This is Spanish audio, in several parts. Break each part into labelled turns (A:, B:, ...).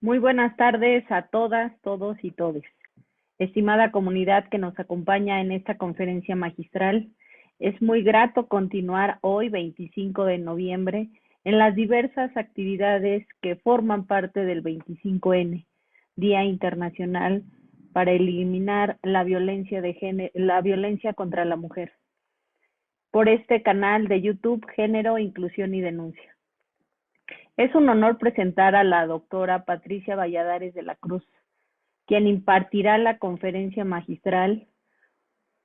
A: Muy buenas tardes a todas, todos y todes. Estimada comunidad que nos acompaña en esta conferencia magistral, es muy grato continuar hoy, 25 de noviembre, en las diversas actividades que forman parte del 25N, Día Internacional para eliminar la violencia la violencia contra la mujer, por este canal de YouTube Género, Inclusión y Denuncia. Es un honor presentar a la doctora Patricia Valladares de la Cruz, quien impartirá la conferencia magistral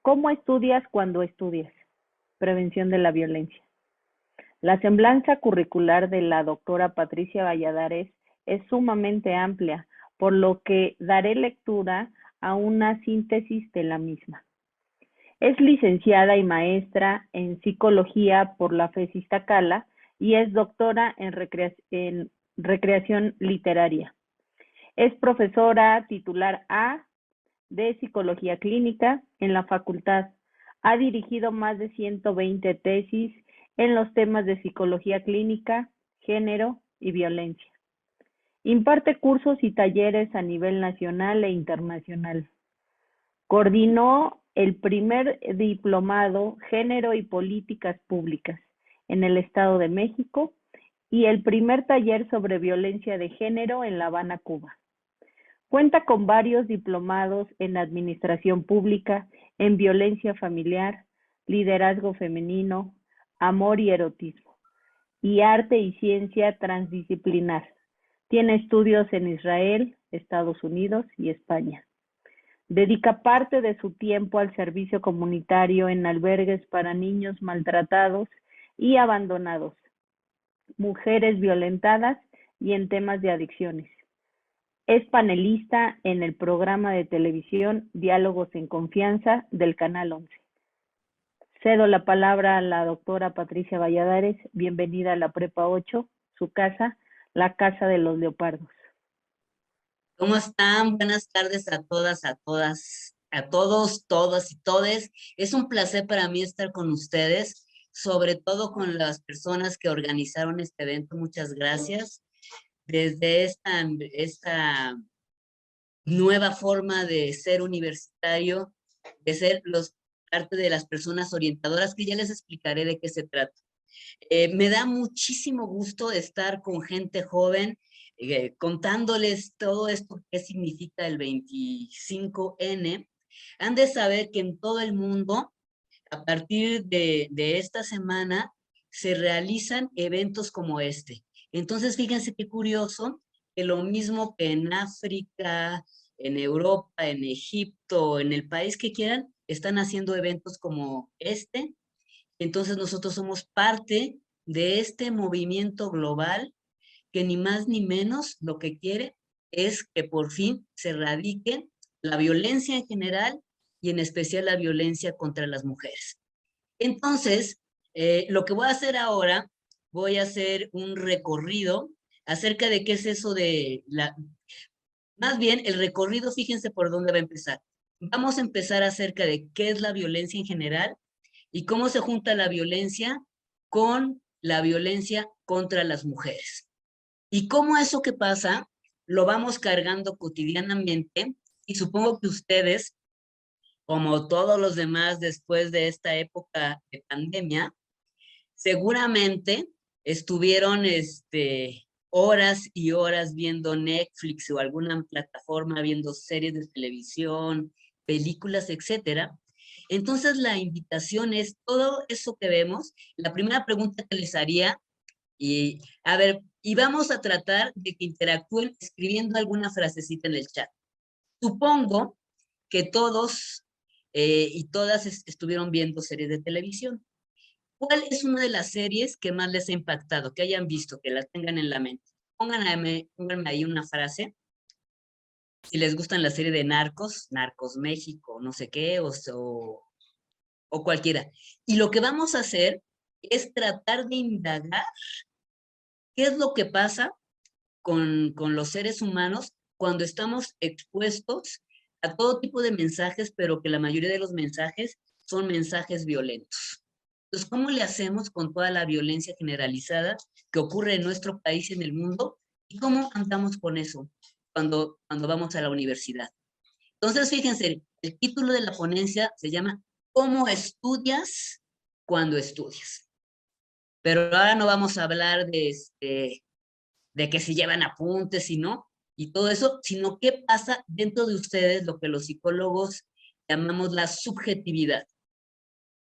A: ¿Cómo estudias cuando estudias? Prevención de la violencia. La semblanza curricular de la doctora Patricia Valladares es sumamente amplia, por lo que daré lectura a una síntesis de la misma. Es licenciada y maestra en psicología por la FES Iztacala y es doctora en recreación literaria. Es profesora titular A de Psicología Clínica en la facultad. Ha dirigido más de 120 tesis en los temas de psicología clínica, género y violencia. Imparte cursos y talleres a nivel nacional e internacional. Coordinó el primer diplomado Género y Políticas Públicas en el Estado de México y el primer taller sobre violencia de género en La Habana, Cuba. Cuenta con varios diplomados en Administración Pública, en Violencia Familiar, Liderazgo Femenino, Amor y Erotismo, y Arte y Ciencia Transdisciplinar. Tiene estudios en Israel, Estados Unidos y España. Dedica parte de su tiempo al servicio comunitario en albergues para niños maltratados y abandonados, mujeres violentadas y en temas de adicciones. Es panelista en el programa de televisión Diálogos en Confianza del Canal 11. Cedo la palabra a la doctora Patricia Valladares. Bienvenida a la Prepa 8, su casa, la Casa de los Leopardos.
B: ¿Cómo están? Buenas tardes a todas, a todos, todas y todes. Es un placer para mí estar con ustedes, sobre todo con las personas que organizaron este evento. Muchas gracias. Desde esta nueva forma de ser universitario, de ser parte de las personas orientadoras, que ya les explicaré de qué se trata. Me da muchísimo gusto estar con gente joven, contándoles todo esto, qué significa el 25N. Han de saber que en todo el mundo, a partir de esta semana, se realizan eventos como este. Entonces, fíjense qué curioso, que lo mismo que en África, en Europa, en Egipto, en el país que quieran, están haciendo eventos como este. Entonces nosotros somos parte de este movimiento global que ni más ni menos lo que quiere es que por fin se erradique la violencia en general y en especial la violencia contra las mujeres. Entonces, lo que voy a hacer ahora, voy a hacer un recorrido acerca de qué es eso de la... Más bien, el recorrido, fíjense por dónde va a empezar. Vamos a empezar acerca de qué es la violencia en general y cómo se junta la violencia con la violencia contra las mujeres. Y cómo eso que pasa lo vamos cargando cotidianamente, y supongo que ustedes, como todos los demás después de esta época de pandemia, seguramente estuvieron horas y horas viendo Netflix o alguna plataforma, viendo series de televisión, películas, etcétera. Entonces la invitación es todo eso que vemos. La primera pregunta que les haría, y a ver, y vamos a tratar de que interactúen escribiendo alguna frasecita en el chat. Supongo que todos y todas estuvieron viendo series de televisión. ¿Cuál es una de las series que más les ha impactado, que hayan visto, que la tengan en la mente? Pónganme ahí una frase. Si les gustan la serie de Narcos, Narcos México, no sé qué, o cualquiera. Y lo que vamos a hacer es tratar de indagar qué es lo que pasa con los seres humanos cuando estamos expuestos a todo tipo de mensajes, pero que la mayoría de los mensajes son mensajes violentos. Entonces, ¿cómo le hacemos con toda la violencia generalizada que ocurre en nuestro país y en el mundo ¿Y cómo andamos con eso cuando vamos a la universidad? Entonces, fíjense, el título de la ponencia se llama ¿Cómo estudias cuando estudias? Pero ahora no vamos a hablar de que si llevan apuntes y no, y todo eso, sino qué pasa dentro de ustedes, lo que los psicólogos llamamos la subjetividad.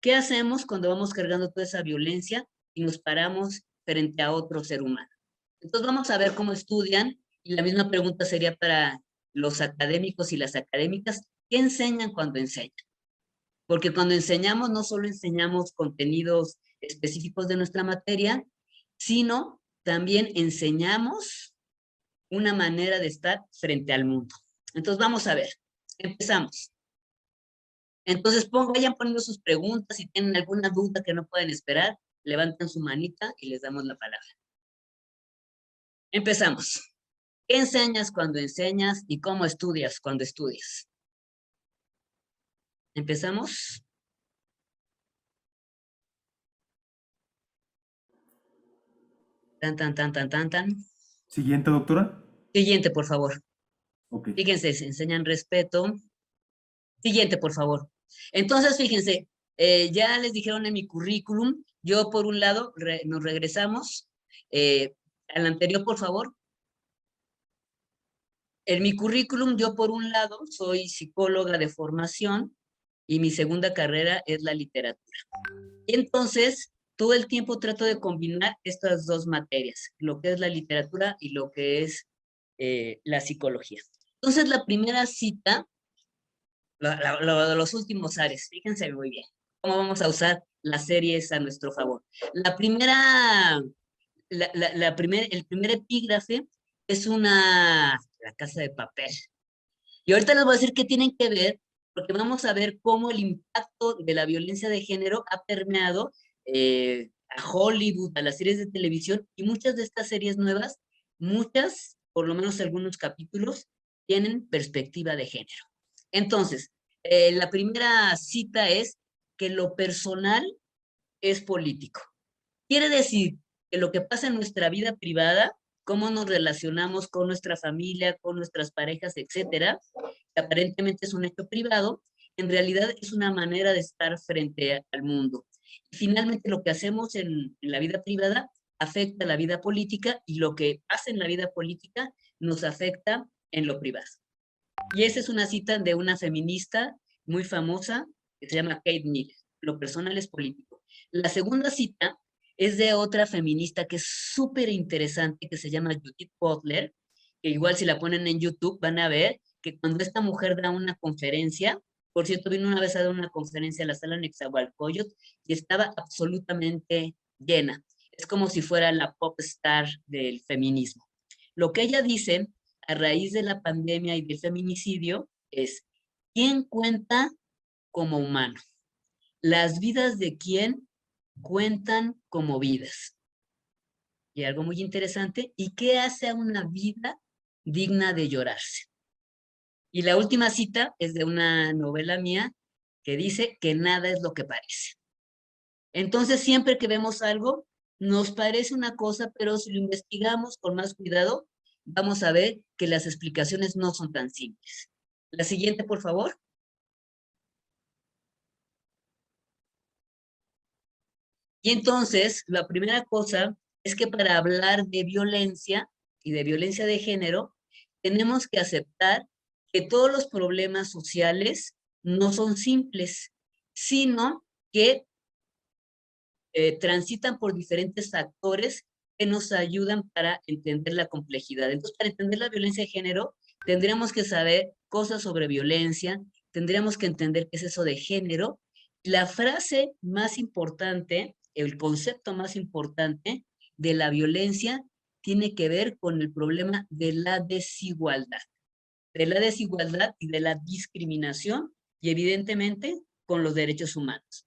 B: ¿Qué hacemos cuando vamos cargando toda esa violencia y nos paramos frente a otro ser humano? Entonces vamos a ver cómo estudian, y la misma pregunta sería para los académicos y las académicas, ¿qué enseñan cuando enseñan? Porque cuando enseñamos no solo enseñamos contenidos específicos de nuestra materia, sino también enseñamos una manera de estar frente al mundo. Entonces vamos a ver, empezamos. Entonces vayan poniendo sus preguntas, si tienen alguna duda que no pueden esperar, levantan su manita y les damos la palabra. Empezamos. ¿Qué enseñas cuando enseñas y cómo estudias cuando estudias? ¿Empezamos? Tan, tan, tan, tan, tan, tan.
C: Siguiente, doctora.
B: Siguiente, por favor.
C: Ok.
B: Fíjense, se enseñan respeto. Siguiente, por favor. Entonces, fíjense, ya les dijeron en mi currículum, yo por un lado, nos regresamos al anterior, por favor. En mi currículum, yo por un lado, soy psicóloga de formación y mi segunda carrera es la literatura. Y entonces, todo el tiempo trato de combinar estas dos materias, lo que es la literatura y lo que es la psicología. Entonces, la primera cita, lo de los últimos ares, fíjense muy bien, cómo vamos a usar las series a nuestro favor. La primera, el primer epígrafe es la Casa de Papel. Y ahorita les voy a decir qué tienen que ver, porque vamos a ver cómo el impacto de la violencia de género ha permeado a Hollywood, a las series de televisión, y muchas de estas series nuevas, muchas, por lo menos algunos capítulos, tienen perspectiva de género. Entonces, la primera cita es que lo personal es político. Quiere decir que lo que pasa en nuestra vida privada, cómo nos relacionamos con nuestra familia, con nuestras parejas, etcétera, que aparentemente es un hecho privado, en realidad es una manera de estar frente al mundo. Y finalmente lo que hacemos en la vida privada afecta a la vida política, y lo que pasa en la vida política nos afecta en lo privado. Y esa es una cita de una feminista muy famosa que se llama Kate Miller. Lo personal es político. La segunda cita es de otra feminista que es súper interesante, que se llama Judith Butler, que igual si la ponen en YouTube van a ver que cuando esta mujer da una conferencia, por cierto, vino una vez a dar una conferencia a la sala Nezahualcóyotl y estaba absolutamente llena. Es como si fuera la pop star del feminismo. Lo que ella dice a raíz de la pandemia y del feminicidio es: ¿quién cuenta como humano? Las vidas de quién cuentan como vidas. Y algo muy interesante, ¿y qué hace a una vida digna de llorarse? Y la última cita es de una novela mía que dice que nada es lo que parece. Entonces, siempre que vemos algo, nos parece una cosa, pero si lo investigamos con más cuidado, vamos a ver que las explicaciones no son tan simples. La siguiente, por favor. Y entonces, la primera cosa es que para hablar de violencia y de violencia de género, tenemos que aceptar que todos los problemas sociales no son simples, sino que transitan por diferentes factores que nos ayudan para entender la complejidad. Entonces, para entender la violencia de género, tendríamos que saber cosas sobre violencia, tendríamos que entender qué es eso de género. La frase más importante, el concepto más importante de la violencia tiene que ver con el problema de la desigualdad y de la discriminación, y evidentemente con los derechos humanos.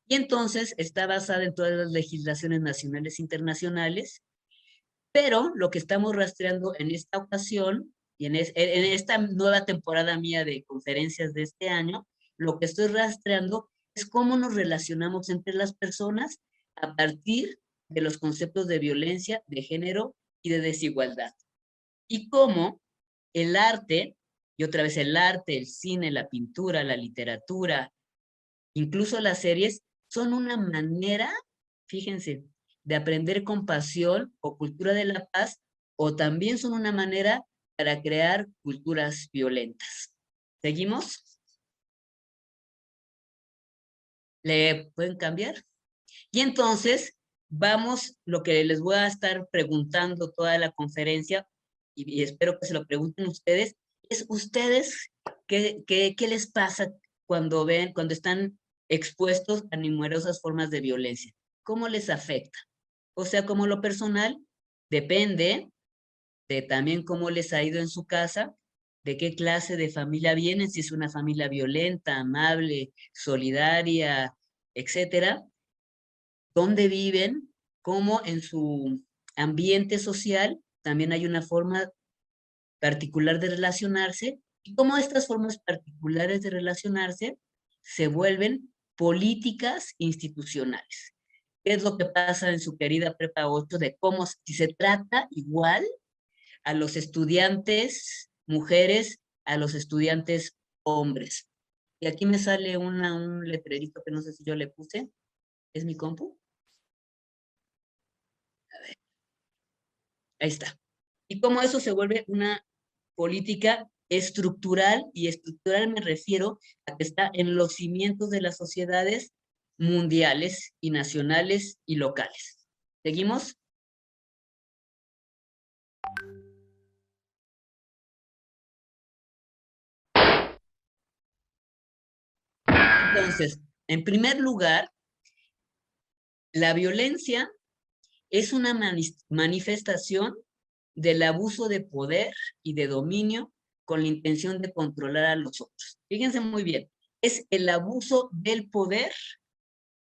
B: Y entonces está basada en todas las legislaciones nacionales e internacionales, pero lo que estamos rastreando en esta ocasión y en esta nueva temporada mía de conferencias de este año, lo que estoy rastreando es cómo nos relacionamos entre las personas a partir de los conceptos de violencia de género y de desigualdad. Y cómo el arte, y otra vez el arte, el cine, la pintura, la literatura, incluso las series, son una manera, fíjense, de aprender compasión o cultura de la paz, o también son una manera para crear culturas violentas. ¿Seguimos? ¿Le pueden cambiar? Y entonces, vamos, lo que les voy a estar preguntando toda la conferencia, y espero que se lo pregunten ustedes, es ustedes, ¿qué les pasa cuando ven, cuando están expuestos a numerosas formas de violencia? ¿Cómo les afecta? O sea, como lo personal, depende de también cómo les ha ido en su casa, de qué clase de familia vienen, si es una familia violenta, amable, solidaria, etcétera, dónde viven, cómo en su ambiente social también hay una forma particular de relacionarse, y cómo estas formas particulares de relacionarse se vuelven políticas institucionales. ¿Qué es lo que pasa en su querida Prepa 8 de cómo si se trata igual a los estudiantes mujeres, a los estudiantes hombres? Y aquí me sale un letrerito que no sé si yo le puse. ¿Es mi compu? Ahí está. Y cómo eso se vuelve una política estructural, y estructural me refiero a que está en los cimientos de las sociedades mundiales y nacionales y locales. ¿Seguimos? Entonces, en primer lugar, la violencia es una manifestación del abuso de poder y de dominio con la intención de controlar a los otros. Fíjense muy bien, es el abuso del poder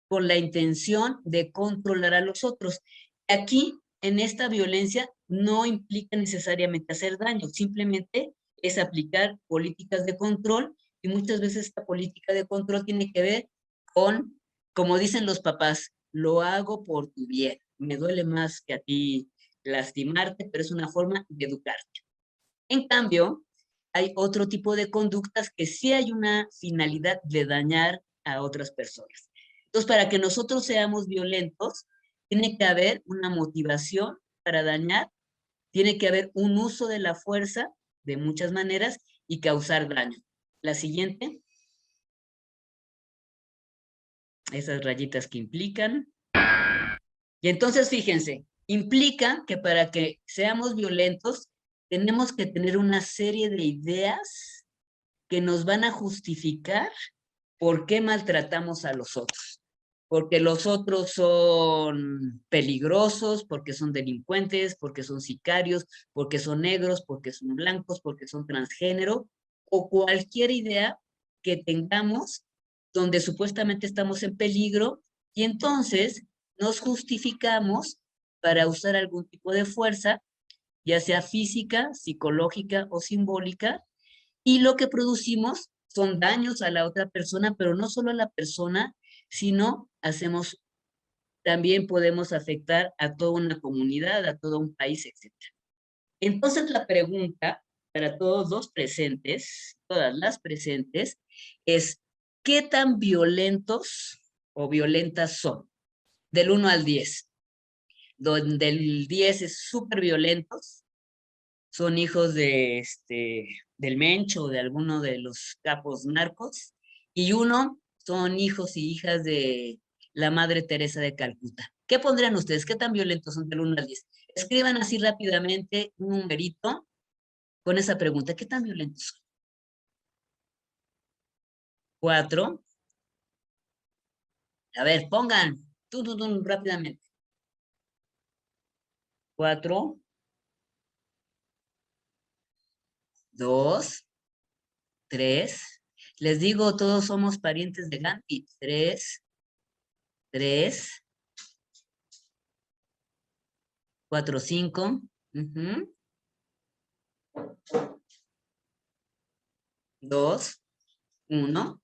B: con la intención de controlar a los otros. Aquí, en esta violencia, no implica necesariamente hacer daño, simplemente es aplicar políticas de control, y muchas veces esta política de control tiene que ver con, como dicen los papás, lo hago por tu bien. Me duele más que a ti lastimarte, pero es una forma de educarte. En cambio, hay otro tipo de conductas que sí hay una finalidad de dañar a otras personas. Entonces, para que nosotros seamos violentos, tiene que haber una motivación para dañar, tiene que haber un uso de la fuerza de muchas maneras y causar daño. La siguiente, esas rayitas que implican. Y entonces, fíjense, implica que para que seamos violentos, tenemos que tener una serie de ideas que nos van a justificar por qué maltratamos a los otros. Porque los otros son peligrosos, porque son delincuentes, porque son sicarios, porque son negros, porque son blancos, porque son transgénero, o cualquier idea que tengamos donde supuestamente estamos en peligro, y entonces nos justificamos para usar algún tipo de fuerza, ya sea física, psicológica o simbólica, y lo que producimos son daños a la otra persona, pero no solo a la persona, sino también podemos afectar a toda una comunidad, a todo un país, etc. Entonces la pregunta para todos los presentes, todas las presentes, es ¿qué tan violentos o violentas son? Del 1 al 10, donde el 10 es súper violentos, son hijos del Mencho o de alguno de los capos narcos, y 1 son hijos y hijas de la Madre Teresa de Calcuta. ¿Qué pondrían ustedes? ¿Qué tan violentos son del 1 al 10? Escriban así rápidamente un numerito con esa pregunta. ¿Qué tan violentos son? 4. A ver, pongan. Rápidamente. 4, 2, 3. Les digo, todos somos parientes de Gandhi. 3, 4, 5. 2, 1.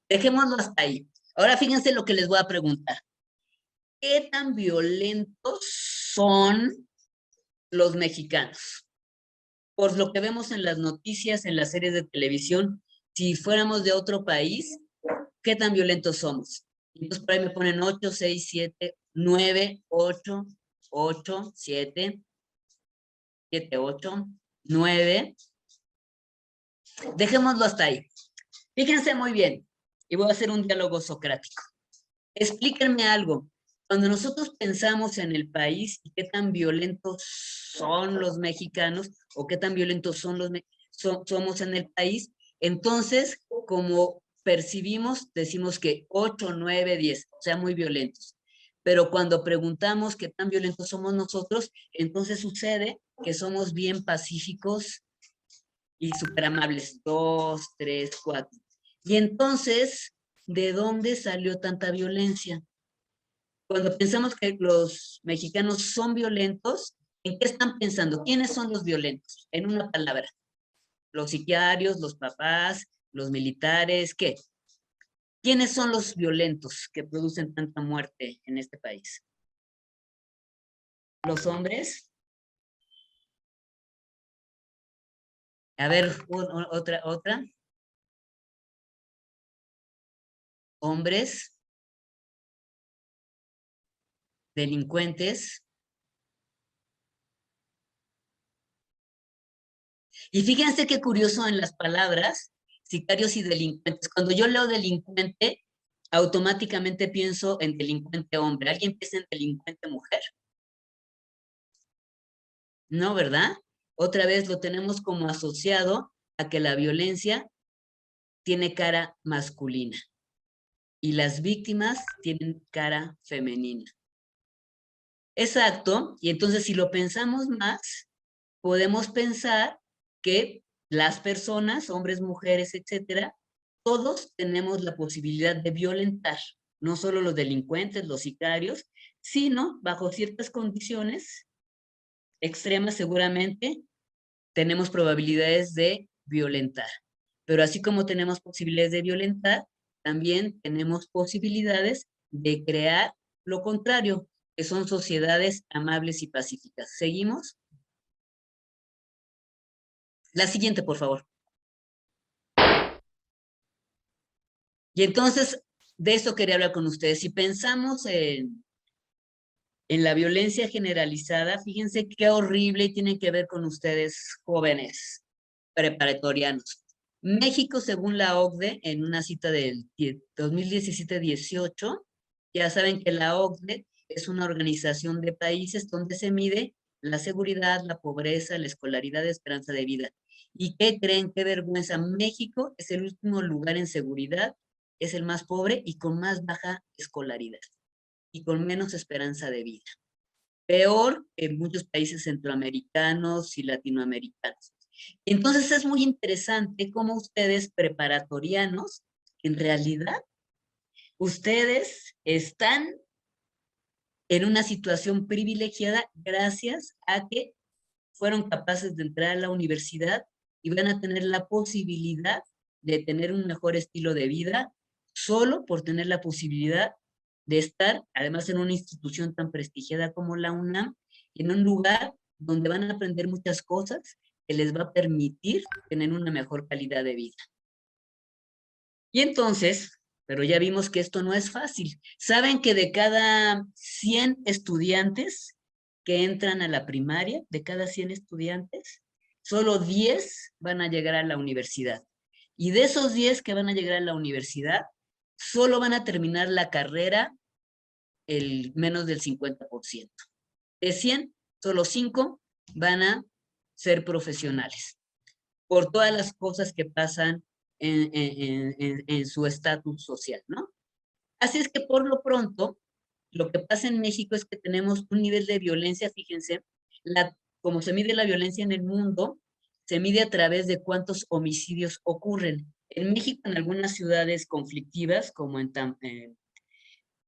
B: Dejémoslo hasta ahí. Ahora fíjense lo que les voy a preguntar. ¿Qué tan violentos son los mexicanos. Por lo que vemos en las noticias, en las series de televisión, si fuéramos de otro país, ¿qué tan violentos somos? Entonces por ahí me ponen 8, 6, 7, 9, 8, 8, 7, 7, 8, 9. Dejémoslo hasta ahí. Fíjense muy bien, y voy a hacer un diálogo socrático. Explíquenme algo. Cuando nosotros pensamos en el país y qué tan violentos son los mexicanos o qué tan violentos somos en el país, entonces, como percibimos, decimos que 8, 9, 10, o sea, muy violentos. Pero cuando preguntamos qué tan violentos somos nosotros, entonces sucede que somos bien pacíficos y súper amables. 2, 3, 4. Y entonces, ¿de dónde salió tanta violencia? Cuando pensamos que los mexicanos son violentos, ¿en qué están pensando? ¿Quiénes son los violentos? En una palabra. Los sicarios, los papás, los militares, ¿qué? ¿Quiénes son los violentos que producen tanta muerte en este país? ¿Los hombres? A ver, otra. Hombres, delincuentes. Y fíjense qué curioso en las palabras, sicarios y delincuentes. Cuando yo leo delincuente, automáticamente pienso en delincuente hombre. ¿Alguien piensa en delincuente mujer? No, ¿verdad? Otra vez lo tenemos como asociado a que la violencia tiene cara masculina y las víctimas tienen cara femenina. Exacto, y entonces si lo pensamos más, podemos pensar que las personas, hombres, mujeres, etcétera, todos tenemos la posibilidad de violentar, no solo los delincuentes, los sicarios, sino bajo ciertas condiciones extremas seguramente tenemos probabilidades de violentar. Pero así como tenemos posibilidades de violentar, también tenemos posibilidades de crear lo contrario, que son sociedades amables y pacíficas. ¿Seguimos? La siguiente, por favor. Y entonces, de eso quería hablar con ustedes. Si pensamos en la violencia generalizada, fíjense qué horrible y tiene que ver con ustedes, jóvenes preparatorianos. México, según la OCDE, en una cita del 2017-18, ya saben que la OCDE es una organización de países donde se mide la seguridad, la pobreza, la escolaridad, la esperanza de vida. ¿Y qué creen? Qué vergüenza. México es el último lugar en seguridad, es el más pobre y con más baja escolaridad y con menos esperanza de vida. Peor que muchos países centroamericanos y latinoamericanos. Entonces es muy interesante cómo ustedes preparatorianos, en realidad, ustedes están en una situación privilegiada gracias a que fueron capaces de entrar a la universidad y van a tener la posibilidad de tener un mejor estilo de vida solo por tener la posibilidad de estar, además en una institución tan prestigiada como la UNAM, en un lugar donde van a aprender muchas cosas que les va a permitir tener una mejor calidad de vida. Y entonces, pero ya vimos que esto no es fácil. ¿Saben que de cada 100 estudiantes que entran a la primaria, de cada 100 estudiantes, solo 10 van a llegar a la universidad? Y de esos 10 que van a llegar a la universidad, solo van a terminar la carrera el menos del 50%. De 100, solo 5 van a ser profesionales por todas las cosas que pasan en su estatus social, ¿no? Así es que por lo pronto, lo que pasa en México es que tenemos un nivel de violencia, fíjense, como se mide la violencia en el mundo, se mide a través de cuántos homicidios ocurren. En México, en algunas ciudades conflictivas, como en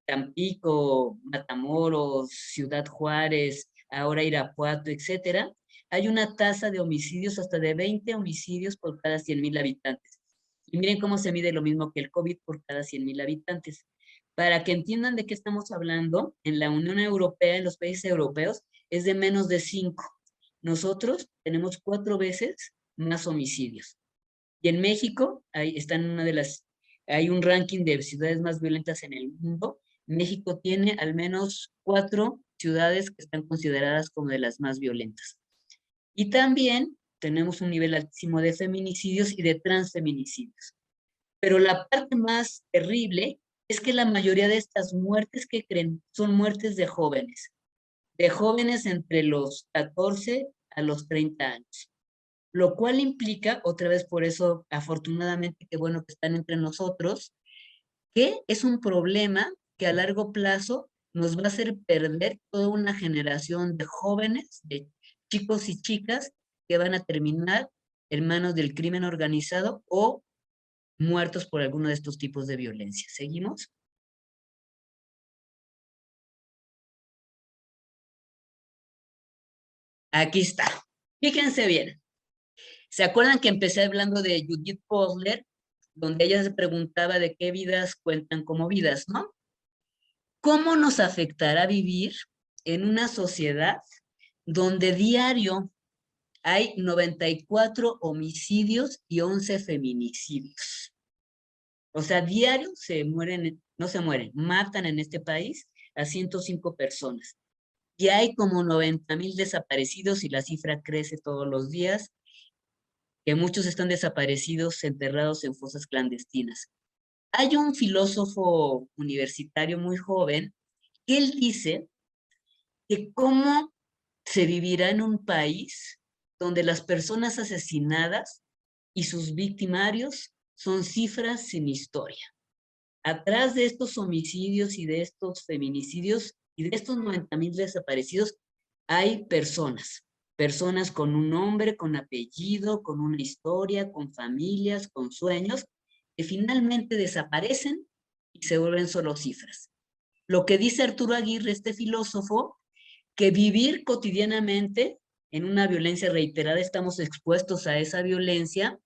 B: Tampico, Matamoros, Ciudad Juárez, ahora Irapuato, etcétera, hay una tasa de homicidios hasta de 20 homicidios por cada 100,000 habitantes. Y miren cómo se mide lo mismo que el COVID por cada 100,000 habitantes. Para que entiendan de qué estamos hablando, en la Unión Europea, en los países europeos, es de menos de 5. nosotros tenemos 4 veces más homicidios. Y en México, ahí está en hay un ranking de ciudades más violentas en el mundo. México tiene al menos 4 ciudades que están consideradas como de las más violentas. Y también tenemos un nivel altísimo de feminicidios y de transfeminicidios. Pero la parte más terrible es que la mayoría de estas muertes que creen son muertes de jóvenes entre los 14 a los 30 años. Lo cual implica, otra vez por eso, afortunadamente, qué bueno que están entre nosotros, que es un problema que a largo plazo nos va a hacer perder toda una generación de jóvenes, de chicos y chicas que van a terminar en manos del crimen organizado o muertos por alguno de estos tipos de violencia. ¿Seguimos? Aquí está. Fíjense bien. ¿Se acuerdan que empecé hablando de Judith Butler, donde ella se preguntaba de qué vidas cuentan como vidas, ¿no? ¿Cómo nos afectará vivir en una sociedad donde diario hay 94 homicidios y 11 feminicidios? O sea, diario no se mueren, matan en este país a 105 personas. Y hay como 90,000 desaparecidos y la cifra crece todos los días, que muchos están desaparecidos, enterrados en fosas clandestinas. Hay un filósofo universitario muy joven que él dice que cómo se vivirá en un país donde las personas asesinadas y sus victimarios son cifras sin historia. Atrás de estos homicidios y de estos feminicidios y de estos 90,000 desaparecidos hay personas con un nombre, con apellido, con una historia, con familias, con sueños, que finalmente desaparecen y se vuelven solo cifras. Lo que dice Arturo Aguirre, este filósofo, que vivir cotidianamente en una violencia reiterada, estamos expuestos a esa violencia,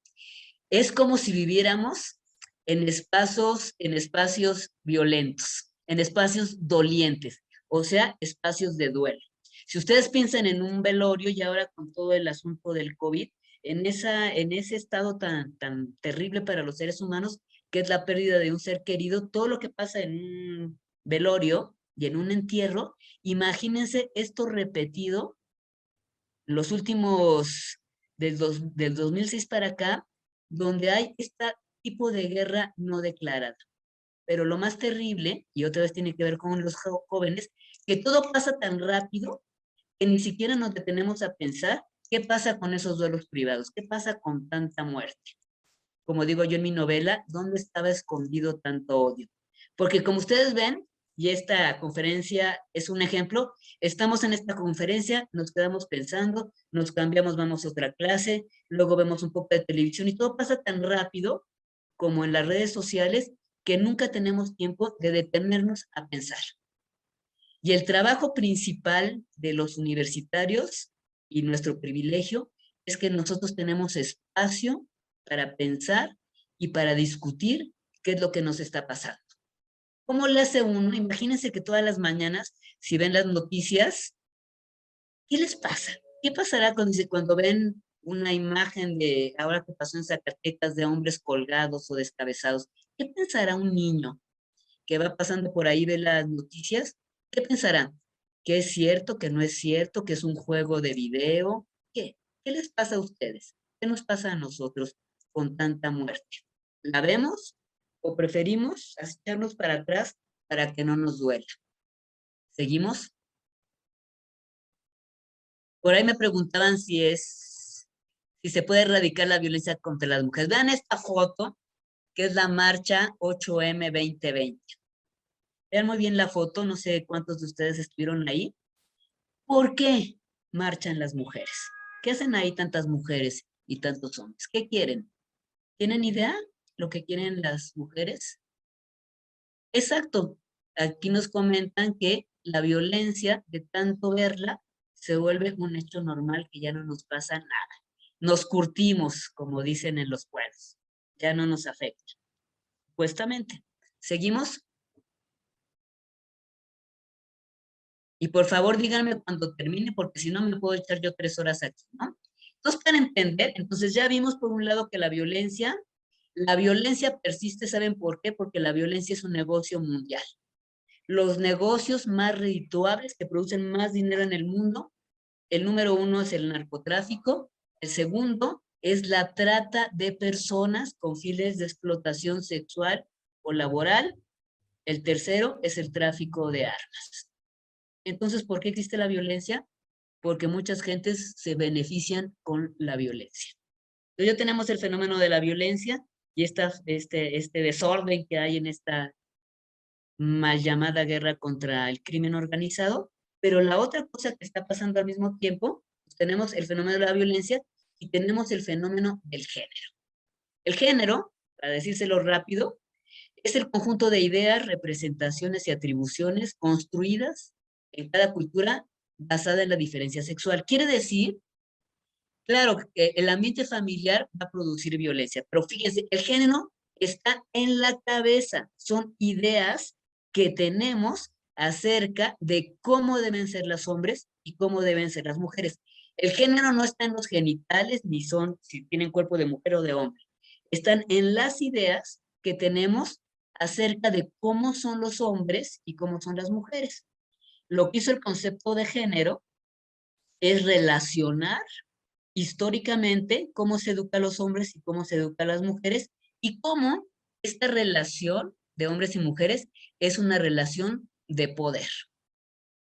B: es como si viviéramos en espacios violentos, en espacios dolientes, o sea, espacios de duelo. Si ustedes piensan en un velorio y ahora con todo el asunto del COVID, en ese estado tan terrible para los seres humanos, que es la pérdida de un ser querido, todo lo que pasa en un velorio y en un entierro, imagínense esto repetido los últimos, del 2006 para acá, donde hay este tipo de guerra no declarada. Pero lo más terrible, y otra vez tiene que ver con los jóvenes, que todo pasa tan rápido que ni siquiera nos detenemos a pensar qué pasa con esos duelos privados, qué pasa con tanta muerte. Como digo yo en mi novela, ¿dónde estaba escondido tanto odio? Porque como ustedes ven, y esta conferencia es un ejemplo, estamos en esta conferencia, nos quedamos pensando, nos cambiamos, vamos a otra clase, luego vemos un poco de televisión y todo pasa tan rápido como en las redes sociales que nunca tenemos tiempo de detenernos a pensar. Y el trabajo principal de los universitarios y nuestro privilegio es que nosotros tenemos espacio para pensar y para discutir qué es lo que nos está pasando. ¿Cómo le hace uno? Imagínense que todas las mañanas, si ven las noticias, ¿qué les pasa? ¿Qué pasará cuando ven una imagen de ahora que pasó en Zacatecas de hombres colgados o descabezados? ¿Qué pensará un niño que va pasando por ahí, ve las noticias? ¿Qué pensarán? ¿Que es cierto, que no es cierto, que es un juego de video? ¿Qué? ¿Qué les pasa a ustedes? ¿Qué nos pasa a nosotros con tanta muerte? ¿La vemos o preferimos echarnos para atrás para que no nos duela? ¿Seguimos? Por ahí me preguntaban si se puede erradicar la violencia contra las mujeres. Vean esta foto, que es la marcha 8M 2020. Vean muy bien la foto, no sé cuántos de ustedes estuvieron ahí. ¿Por qué marchan las mujeres? ¿Qué hacen ahí tantas mujeres y tantos hombres? ¿Qué quieren? ¿Tienen idea lo que quieren las mujeres? Exacto. Aquí nos comentan que la violencia, de tanto verla, se vuelve un hecho normal que ya no nos pasa nada. Nos curtimos, como dicen en los pueblos. Ya no nos afecta. Supuestamente. ¿Seguimos? Y por favor díganme cuando termine, porque si no me puedo echar yo 3 horas aquí, ¿no? Entonces, para entender, entonces ya vimos por un lado que la violencia persiste, ¿saben por qué? Porque la violencia es un negocio mundial. Los negocios más redituables que producen más dinero en el mundo, el número 1 es el narcotráfico, el segundo es la trata de personas con fines de explotación sexual o laboral, el tercero es el tráfico de armas. Entonces, ¿por qué existe la violencia? Porque muchas gentes se benefician con la violencia. Entonces, ya tenemos el fenómeno de la violencia y este desorden que hay en esta mal llamada guerra contra el crimen organizado, pero la otra cosa que está pasando al mismo tiempo, pues tenemos el fenómeno de la violencia y tenemos el fenómeno del género. El género, para decírselo rápido, es el conjunto de ideas, representaciones y atribuciones construidas en cada cultura basada en la diferencia sexual. Quiere decir, claro, que el ambiente familiar va a producir violencia, pero fíjense, el género está en la cabeza, son ideas que tenemos acerca de cómo deben ser los hombres y cómo deben ser las mujeres. El género no está en los genitales, ni son si tienen cuerpo de mujer o de hombre. Están en las ideas que tenemos acerca de cómo son los hombres y cómo son las mujeres. Lo que hizo el concepto de género es relacionar históricamente cómo se educa a los hombres y cómo se educa a las mujeres y cómo esta relación de hombres y mujeres es una relación de poder.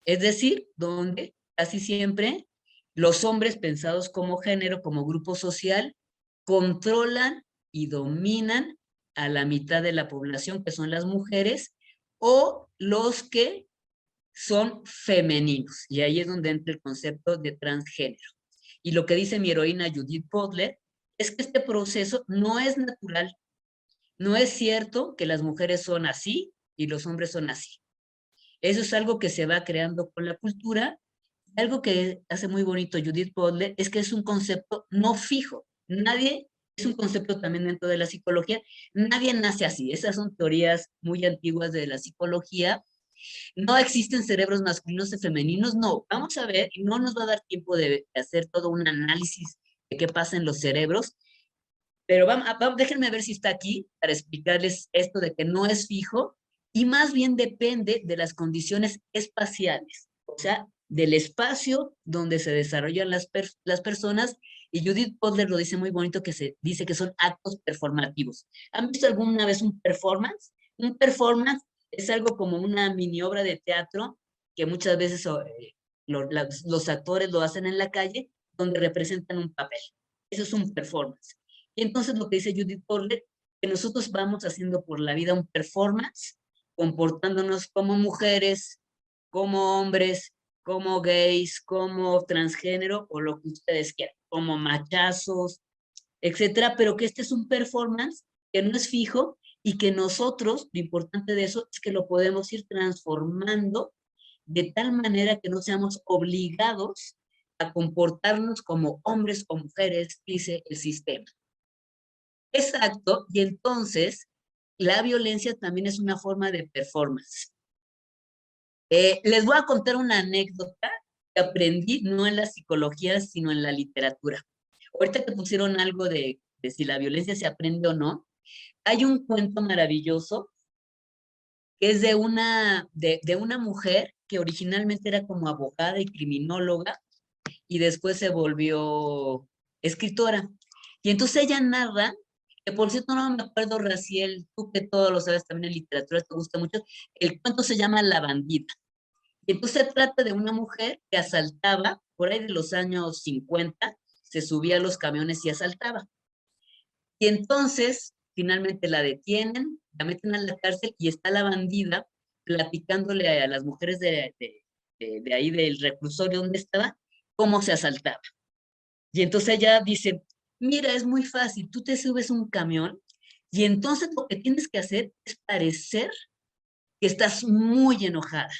B: Es decir, donde casi siempre los hombres pensados como género, como grupo social, controlan y dominan a la mitad de la población, que son las mujeres, o los que son femeninos. Y ahí es donde entra el concepto de transgénero. Y lo que dice mi heroína Judith Butler es que este proceso no es natural. No es cierto que las mujeres son así y los hombres son así. Eso es algo que se va creando con la cultura. Algo que hace muy bonito Judith Butler es que es un concepto no fijo. Nadie, es un concepto también dentro de la psicología, nadie nace así. Esas son teorías muy antiguas de la psicología. No existen cerebros masculinos y femeninos, no. Vamos a ver, y no nos va a dar tiempo de hacer todo un análisis de qué pasa en los cerebros, pero déjenme ver si está aquí para explicarles esto de que no es fijo y más bien depende de las condiciones espaciales, o sea, del espacio donde se desarrollan las personas. Y Judith Butler lo dice muy bonito, que se dice que son actos performativos. ¿Han visto alguna vez un performance? Un performance es algo como una mini obra de teatro que muchas veces los actores lo hacen en la calle, donde representan un papel. Eso es un performance. Y entonces lo que dice Judith Butler, que nosotros vamos haciendo por la vida un performance, comportándonos como mujeres, como hombres, como gays, como transgénero, o lo que ustedes quieran, como machazos, etcétera, pero que este es un performance que no es fijo y que nosotros, lo importante de eso es que lo podemos ir transformando de tal manera que no seamos obligados a comportarnos como hombres o mujeres, dice el sistema. Exacto, y entonces la violencia también es una forma de performance. Les voy a contar una anécdota que aprendí no en la psicología, sino en la literatura. Ahorita que pusieron algo de si la violencia se aprende o no, hay un cuento maravilloso que es de una mujer que originalmente era como abogada y criminóloga y después se volvió escritora. Y entonces ella narra, que por cierto no me acuerdo, Raciel, tú que todo lo sabes también en literatura, te gusta mucho, el cuento se llama La bandida. Y entonces se trata de una mujer que asaltaba, por ahí de los años 50, se subía a los camiones y asaltaba. Y entonces, finalmente la detienen, la meten a la cárcel y está la bandida platicándole a las mujeres de ahí del reclusorio donde estaba, cómo se asaltaba. Y entonces ella dice, mira, es muy fácil, tú te subes un camión y entonces lo que tienes que hacer es parecer que estás muy enojada.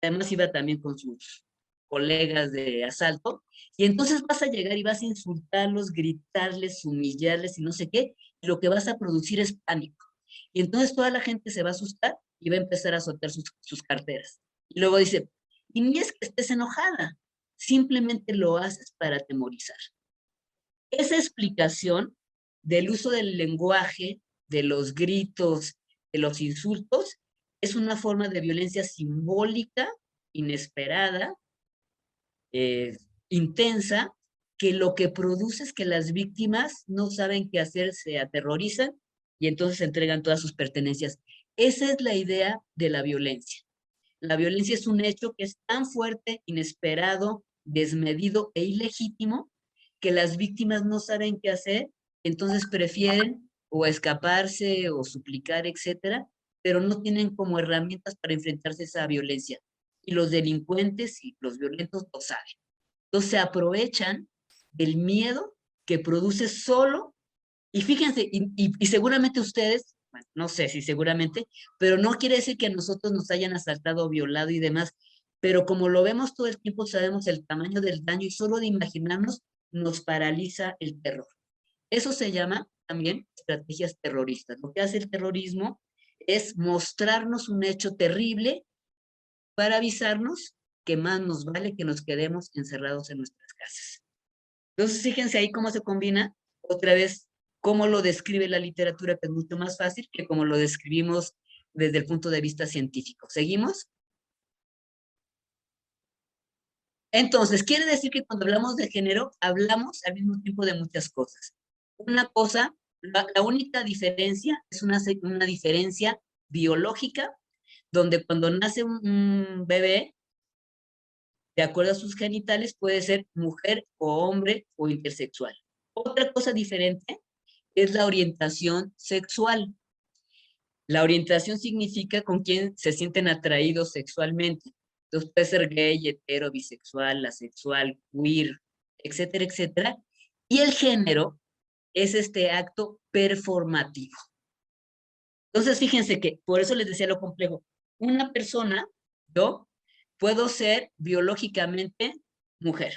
B: Además iba también con sus colegas de asalto, y entonces vas a llegar y vas a insultarlos, gritarles, humillarles y no sé qué, y lo que vas a producir es pánico. Y entonces toda la gente se va a asustar y va a empezar a soltar sus carteras. Y luego dice, Y ni es que estés enojada, simplemente lo haces para atemorizar. Esa explicación del uso del lenguaje, de los gritos, de los insultos, es una forma de violencia simbólica, inesperada, intensa, que lo que produce es que las víctimas no saben qué hacer, se aterrorizan y entonces entregan todas sus pertenencias. Esa es la idea de la violencia. La violencia es un hecho que es tan fuerte, inesperado, desmedido e ilegítimo que las víctimas no saben qué hacer, entonces prefieren o escaparse o suplicar, etcétera, pero no tienen como herramientas para enfrentarse a esa violencia. Y los delincuentes y los violentos lo saben. Entonces se aprovechan del miedo que produce solo, y fíjense, y seguramente ustedes, bueno, no sé si seguramente, pero no quiere decir que a nosotros nos hayan asaltado o violado y demás, pero como lo vemos todo el tiempo, sabemos el tamaño del daño y solo de imaginarnos nos paraliza el terror. Eso se llama también estrategias terroristas. Lo que hace el terrorismo es mostrarnos un hecho terrible para avisarnos que más nos vale que nos quedemos encerrados en nuestras casas. Entonces, fíjense ahí cómo se combina otra vez cómo lo describe la literatura, que es mucho más fácil que como lo describimos desde el punto de vista científico. ¿Seguimos? Entonces, quiere decir que cuando hablamos de género, hablamos al mismo tiempo de muchas cosas. Una cosa, la única diferencia es una diferencia biológica, donde cuando nace un bebé, de acuerdo a sus genitales, puede ser mujer o hombre o intersexual. Otra cosa diferente es la orientación sexual. La orientación significa con quién se sienten atraídos sexualmente. Entonces puede ser gay, hetero, bisexual, asexual, queer, etcétera, etcétera. Y el género es este acto performativo. Entonces fíjense que, por eso les decía lo complejo, una persona, yo, puedo ser biológicamente mujer,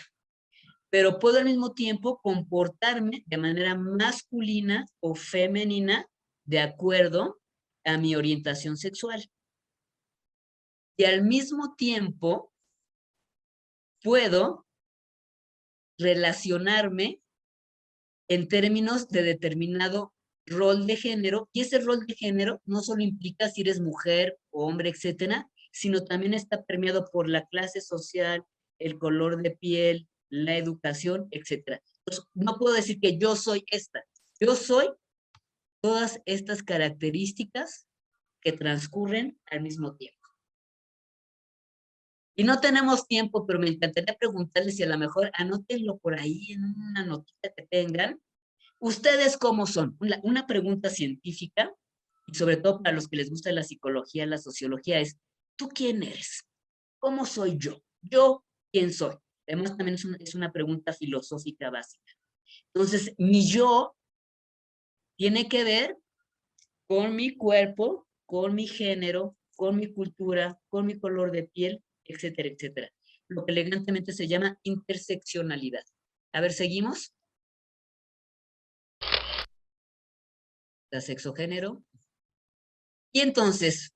B: pero puedo al mismo tiempo comportarme de manera masculina o femenina de acuerdo a mi orientación sexual. Y al mismo tiempo puedo relacionarme en términos de determinado rol de género, y ese rol de género no solo implica si eres mujer o hombre, etcétera, sino también está permeado por la clase social, el color de piel, la educación, etcétera. Entonces, no puedo decir que yo soy esta, yo soy todas estas características que transcurren al mismo tiempo. Y no tenemos tiempo, pero me encantaría preguntarles si a lo mejor anótenlo por ahí en una notita que tengan. ¿Ustedes cómo son? Una pregunta científica, y sobre todo para los que les gusta la psicología, la sociología, es, ¿tú quién eres? ¿Cómo soy yo? ¿Yo quién soy? Además, también es una pregunta filosófica básica. Entonces, mi yo tiene que ver con mi cuerpo, con mi género, con mi cultura, con mi color de piel, etcétera, etcétera. Lo que elegantemente se llama interseccionalidad. A ver, ¿seguimos? La sexogénero. Y entonces,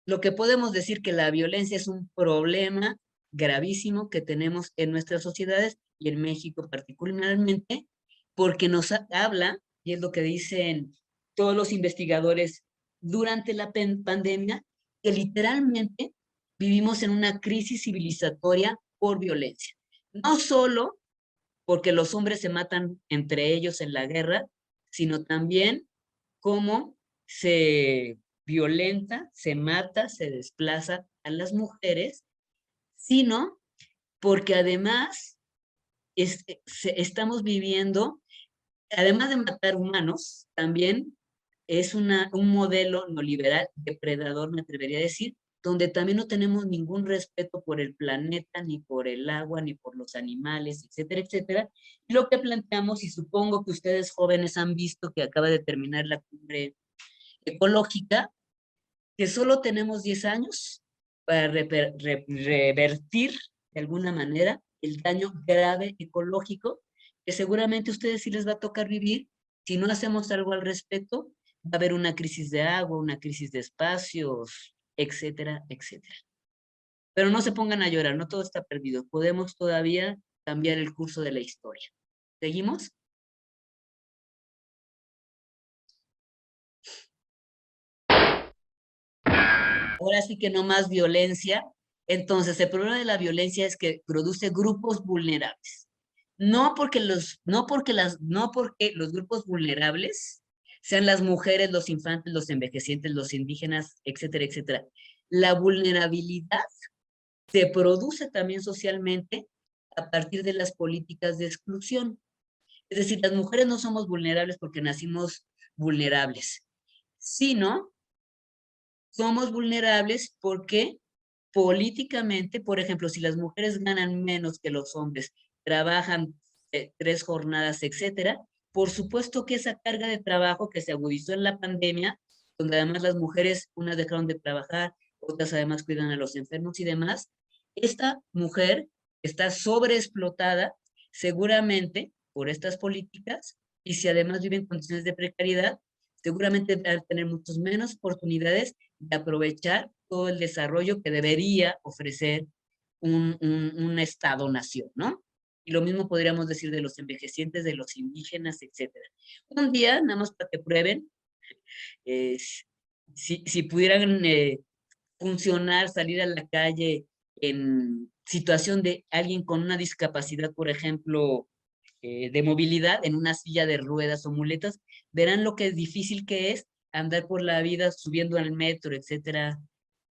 B: lo que podemos decir que la violencia es un problema gravísimo que tenemos en nuestras sociedades y en México particularmente, porque nos habla, y es lo que dicen todos los investigadores durante la pandemia, que literalmente vivimos en una crisis civilizatoria por violencia. No solo porque los hombres se matan entre ellos en la guerra, sino también cómo se violenta, se mata, se desplaza a las mujeres, sino porque además estamos viviendo, además de matar humanos, también es un modelo neoliberal depredador, me atrevería a decir, donde también no tenemos ningún respeto por el planeta, ni por el agua, ni por los animales, etcétera, etcétera. Y lo que planteamos, y supongo que ustedes jóvenes han visto que acaba de terminar la cumbre ecológica, que solo tenemos 10 años para revertir de alguna manera el daño grave ecológico que seguramente a ustedes sí les va a tocar vivir. Si no hacemos algo al respecto, va a haber una crisis de agua, una crisis de espacios, etcétera, etcétera. Pero no se pongan a llorar, no todo está perdido. Podemos todavía cambiar el curso de la historia. ¿Seguimos? Ahora sí que no más violencia. Entonces, el problema de la violencia es que produce grupos vulnerables. No porque los grupos vulnerables sean las mujeres, los infantes, los envejecientes, los indígenas, etcétera, etcétera. La vulnerabilidad se produce también socialmente a partir de las políticas de exclusión. Es decir, las mujeres no somos vulnerables porque nacimos vulnerables, sino somos vulnerables porque políticamente, por ejemplo, si las mujeres ganan menos que los hombres, trabajan 3 jornadas, etcétera, por supuesto que esa carga de trabajo que se agudizó en la pandemia, donde además las mujeres, unas dejaron de trabajar, otras además cuidan a los enfermos y demás, esta mujer está sobreexplotada seguramente por estas políticas, y si además vive en condiciones de precariedad, seguramente va a tener muchas menos oportunidades de aprovechar todo el desarrollo que debería ofrecer un Estado-nación, ¿no? Y lo mismo podríamos decir de los envejecientes, de los indígenas, etcétera. Un día, nada más para que prueben, eh, si pudieran funcionar, salir a la calle en situación de alguien con una discapacidad, por ejemplo, de movilidad, en una silla de ruedas o muletas, verán lo que es difícil que es andar por la vida subiendo al metro, etcétera,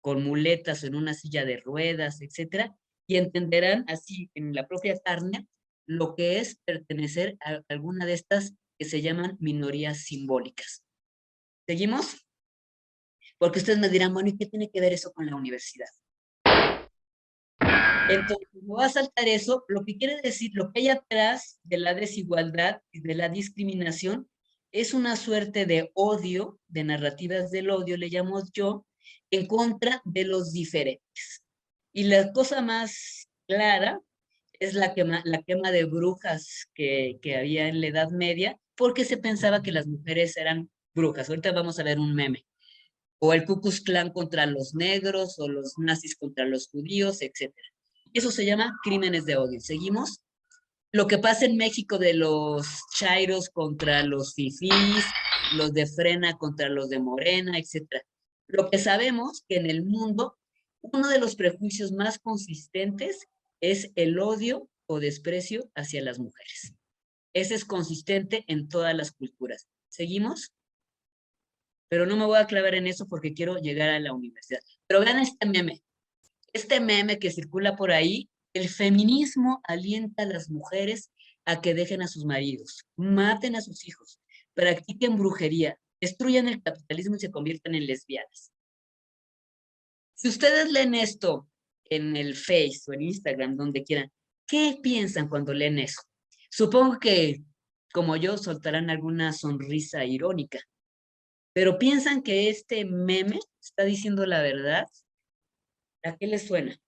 B: con muletas o en una silla de ruedas, etcétera, y entenderán así en la propia carne lo que es pertenecer a alguna de estas que se llaman minorías simbólicas. ¿Seguimos? Porque ustedes me dirán, bueno, ¿y qué tiene que ver eso con la universidad? Entonces, me voy a saltar eso, lo que quiere decir, lo que hay atrás de la desigualdad y de la discriminación es una suerte de odio, de narrativas del odio, le llamo yo, en contra de los diferentes. Y la cosa más clara es la quema de brujas que había en la Edad Media, porque se pensaba que las mujeres eran brujas. Ahorita vamos a ver un meme. O el Ku Klux Klan contra los negros, o los nazis contra los judíos, etcétera. Eso se llama crímenes de odio. ¿Seguimos? Lo que pasa en México de los chairos contra los fifís, los de Frena contra los de Morena, etcétera. Lo que sabemos que en el mundo, uno de los prejuicios más consistentes es el odio o desprecio hacia las mujeres. Ese es consistente en todas las culturas. ¿Seguimos? Pero no me voy a clavar en eso porque quiero llegar a la universidad. Pero vean este meme que circula por ahí, el feminismo alienta a las mujeres a que dejen a sus maridos, maten a sus hijos, practiquen brujería, destruyan el capitalismo y se conviertan en lesbianas. Si ustedes leen esto en el Face o en Instagram, donde quieran, ¿qué piensan cuando leen eso? Supongo que, como yo, soltarán alguna sonrisa irónica. Pero piensan que este meme está diciendo la verdad. ¿A qué les suena?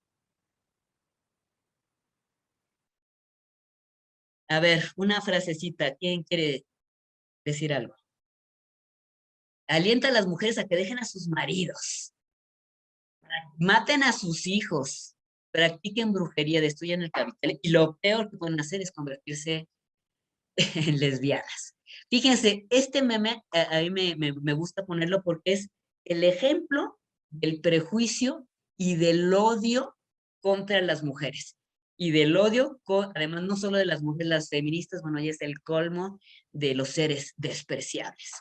B: A ver, una frasecita. ¿Quién quiere decir algo? Alienta a las mujeres a que dejen a sus maridos, maten a sus hijos, practiquen brujería, destruyan el capital, y lo peor que pueden hacer es convertirse en lesbianas. Fíjense, este meme a mí me gusta ponerlo porque es el ejemplo del prejuicio y del odio contra las mujeres. Y del odio, además no solo de las mujeres, las feministas, bueno, ya es el colmo de los seres despreciables.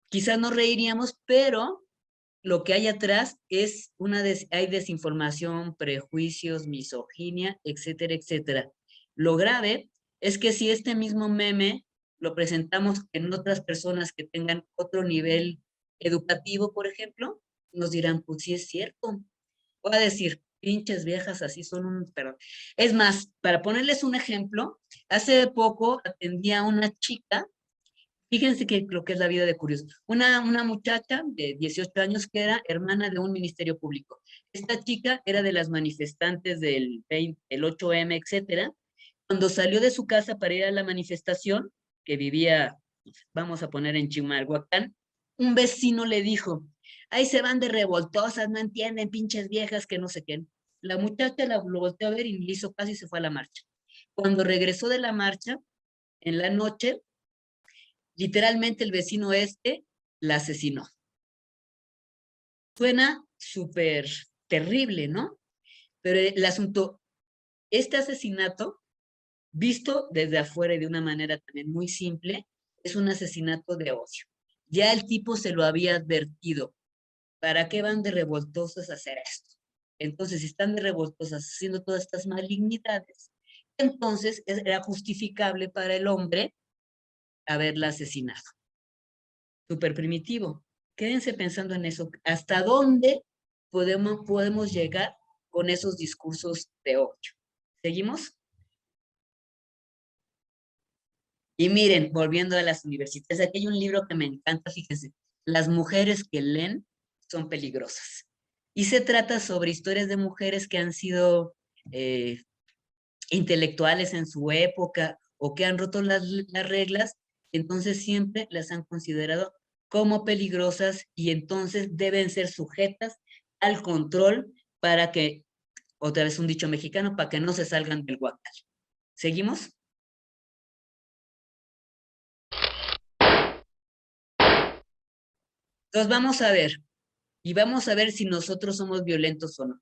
B: Quizás nos reiríamos, pero lo que hay atrás es hay desinformación, prejuicios, misoginia, etcétera, etcétera. Lo grave es que si este mismo meme lo presentamos en otras personas que tengan otro nivel educativo, por ejemplo, nos dirán, pues sí es cierto. Voy a decir, pinches viejas, así son pero es más, para ponerles un ejemplo, hace poco atendí a una chica. Fíjense que lo que es la vida de curioso. Una muchacha de 18 años que era hermana de un ministerio público. Esta chica era de las manifestantes del 8M, etcétera. Cuando salió de su casa para ir a la manifestación, que vivía, vamos a poner en Chimalhuacán, un vecino le dijo, Ahí se van de revoltosas, no entienden, pinches viejas que no sé qué. La muchacha lo volteó a ver y le hizo caso y se fue a la marcha. Cuando regresó de la marcha, en la noche, literalmente el vecino la asesinó. Suena súper terrible, ¿no? Pero el asunto, este asesinato, visto desde afuera y de una manera también muy simple, es un asesinato de odio. Ya el tipo se lo había advertido. ¿Para qué van de revoltosos a hacer esto? Entonces, si están de revoltosas haciendo todas estas malignidades, entonces era justificable para el hombre haberla asesinado. Súper primitivo. Quédense pensando en eso. ¿Hasta dónde podemos llegar con esos discursos de odio? ¿Seguimos? Y miren, volviendo a las universidades, aquí hay un libro que me encanta, fíjense, Las mujeres que leen son peligrosas. Y se trata sobre historias de mujeres que han sido intelectuales en su época o que han roto las reglas, entonces siempre las han considerado como peligrosas y entonces deben ser sujetas al control para que, otra vez un dicho mexicano, para que no se salgan del huacal. ¿Seguimos? Entonces vamos a ver, y vamos a ver si nosotros somos violentos o no.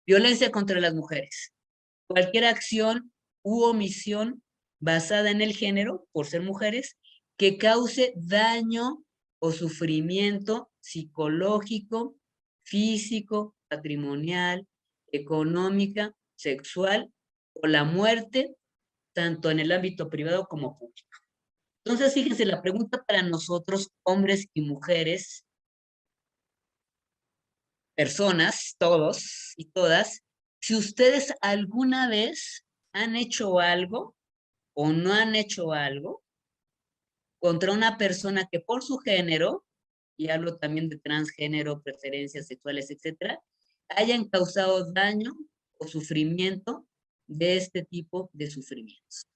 B: Violencia contra las mujeres. Cualquier acción u omisión basada en el género, por ser mujeres, que cause daño o sufrimiento psicológico, físico, patrimonial, económica, sexual o la muerte, tanto en el ámbito privado como público. Entonces, fíjense, la pregunta para nosotros, hombres y mujeres, personas, todos y todas, si ustedes alguna vez han hecho algo o no han hecho algo contra una persona que por su género, y hablo también de transgénero, preferencias sexuales, etcétera, hayan causado daño o sufrimiento de este tipo de sufrimientos.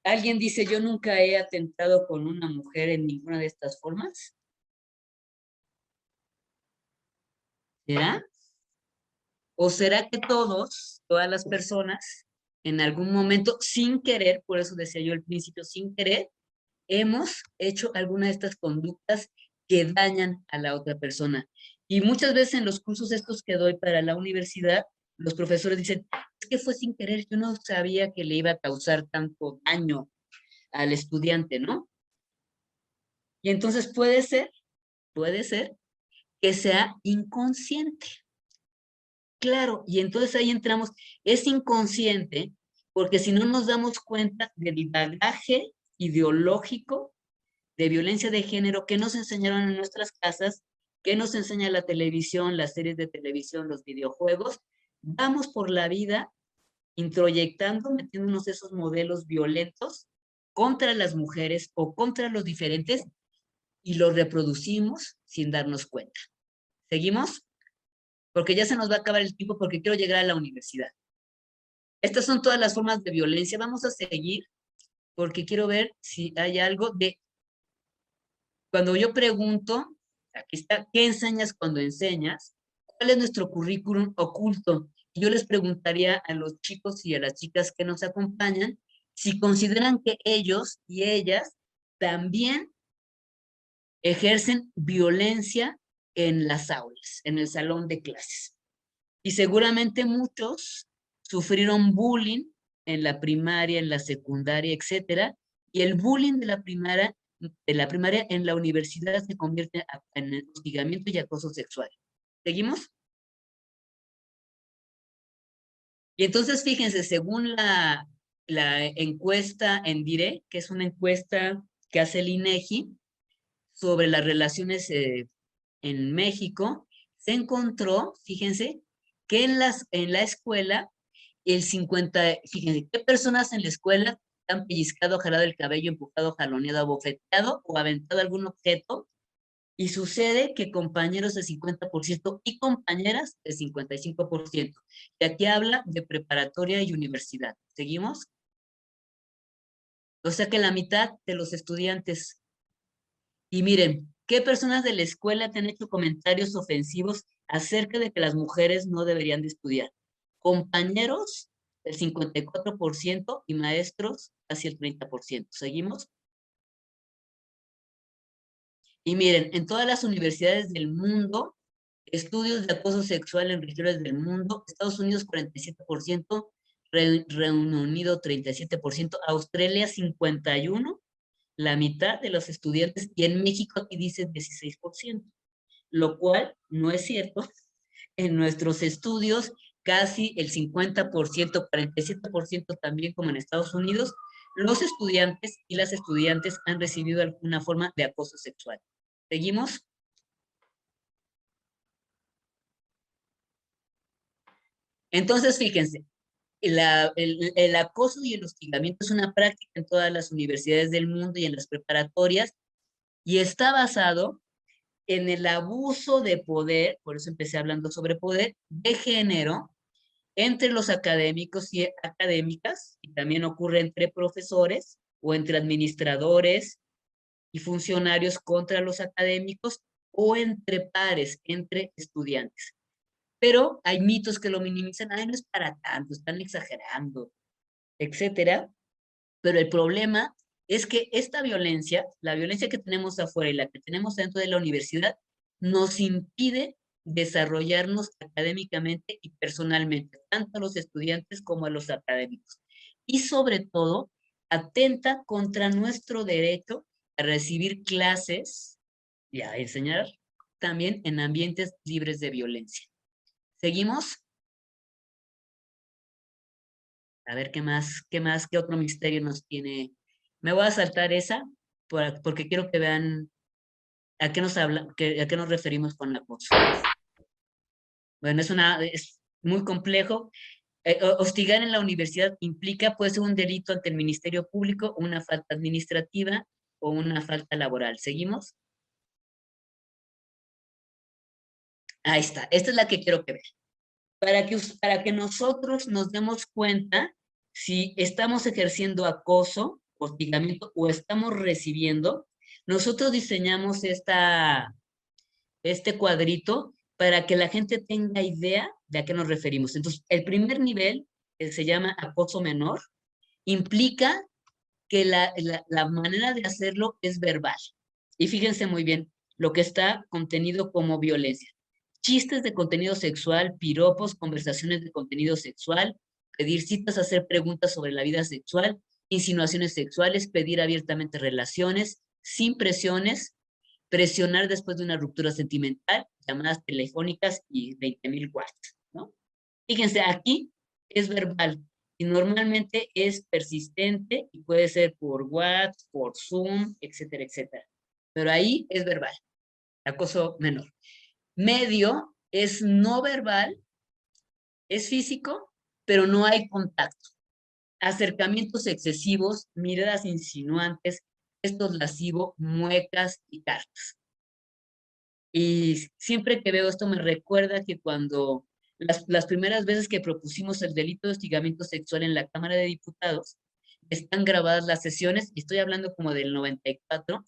B: ¿Alguien dice, yo nunca he atentado con una mujer en ninguna de estas formas? ¿Será? ¿O será que todas las personas, en algún momento, sin querer, por eso decía yo al principio, sin querer, hemos hecho alguna de estas conductas que dañan a la otra persona? Y muchas veces en los cursos estos que doy para la universidad, los profesores dicen, es que fue sin querer, yo no sabía que le iba a causar tanto daño al estudiante, ¿no? Y entonces puede ser que sea inconsciente. Claro, y entonces ahí entramos, es inconsciente, porque si no nos damos cuenta del bagaje ideológico de violencia de género que nos enseñaron en nuestras casas, que nos enseña la televisión, las series de televisión, los videojuegos, vamos por la vida introyectando, metiéndonos esos modelos violentos contra las mujeres o contra los diferentes y los reproducimos sin darnos cuenta. ¿Seguimos? Porque ya se nos va a acabar el tiempo porque quiero llegar a la universidad. Estas son todas las formas de violencia. Vamos a seguir porque quiero ver si hay algo de... Cuando yo pregunto, aquí está, ¿qué enseñas cuando enseñas? ¿Cuál es nuestro currículum oculto? Yo les preguntaría a los chicos y a las chicas que nos acompañan si consideran que ellos y ellas también ejercen violencia en las aulas, en el salón de clases. Y seguramente muchos sufrieron bullying en la primaria, en la secundaria, etcétera, y el bullying de la primaria en la universidad se convierte en hostigamiento y acoso sexual. ¿Seguimos? Y entonces, fíjense, según la encuesta en DIRE, que es una encuesta que hace el INEGI sobre las relaciones en México, se encontró, fíjense, que en la escuela, fíjense, ¿qué personas en la escuela han pellizcado, jalado el cabello, empujado, jaloneado, abofeteado o aventado algún objeto? Y sucede que compañeros de 50% y compañeras de 55%. Y aquí habla de preparatoria y universidad. ¿Seguimos? O sea que la mitad de los estudiantes. Y miren, ¿Qué personas de la escuela te han hecho comentarios ofensivos acerca de que las mujeres no deberían de estudiar? Compañeros, el 54% y maestros, casi el 30%. ¿Seguimos? Y miren, en todas las universidades del mundo, estudios de acoso sexual en regiones del mundo, Estados Unidos 47%, Reino Unido 37%, Australia 51%, la mitad de los estudiantes, y en México aquí dice 16%, lo cual no es cierto. En nuestros estudios, casi el 50%, 47% también como en Estados Unidos, los estudiantes y las estudiantes han recibido alguna forma de acoso sexual. ¿Seguimos? Entonces, fíjense, el acoso y el hostigamiento es una práctica en todas las universidades del mundo y en las preparatorias, y está basado en el abuso de poder, por eso empecé hablando sobre poder, de género, entre los académicos y académicas, y también ocurre entre profesores o entre administradores y funcionarios contra los académicos, o entre pares, entre estudiantes. Pero hay mitos que lo minimizan, ay, no es para tanto, están exagerando, etcétera. Pero el problema es que esta violencia, la violencia que tenemos afuera y la que tenemos dentro de la universidad, nos impide desarrollarnos académicamente y personalmente, tanto a los estudiantes como a los académicos. Y sobre todo, atenta contra nuestro derecho a recibir clases y a enseñar también en ambientes libres de violencia. ¿Seguimos? A ver qué otro misterio nos tiene. Me voy a saltar esa porque quiero que vean a qué nos a qué nos referimos con acoso. Bueno, es muy complejo. Hostigar en la universidad implica, puede ser un delito ante el Ministerio Público, una falta administrativa o una falta laboral. ¿Seguimos? Ahí está. Esta es la que quiero que vean. Para que nosotros nos demos cuenta si estamos ejerciendo acoso, hostigamiento o estamos recibiendo, nosotros diseñamos este cuadrito para que la gente tenga idea de a qué nos referimos. Entonces, el primer nivel, que se llama acoso menor, implica que la manera de hacerlo es verbal. Y fíjense muy bien lo que está contenido como violencia. Chistes de contenido sexual, piropos, conversaciones de contenido sexual, pedir citas, hacer preguntas sobre la vida sexual, insinuaciones sexuales, pedir abiertamente relaciones, sin presiones, presionar después de una ruptura sentimental, llamadas telefónicas y 20,000 watts, ¿no? Fíjense, aquí es verbal y normalmente es persistente y puede ser por WhatsApp, por Zoom, etcétera, etcétera. Pero ahí es verbal, acoso menor. Medio es no verbal, es físico, pero no hay contacto. Acercamientos excesivos, miradas insinuantes, gestos lascivos, muecas y cartas. Y siempre que veo esto me recuerda que cuando las primeras veces que propusimos el delito de hostigamiento sexual en la Cámara de Diputados, están grabadas las sesiones, y estoy hablando como del 94,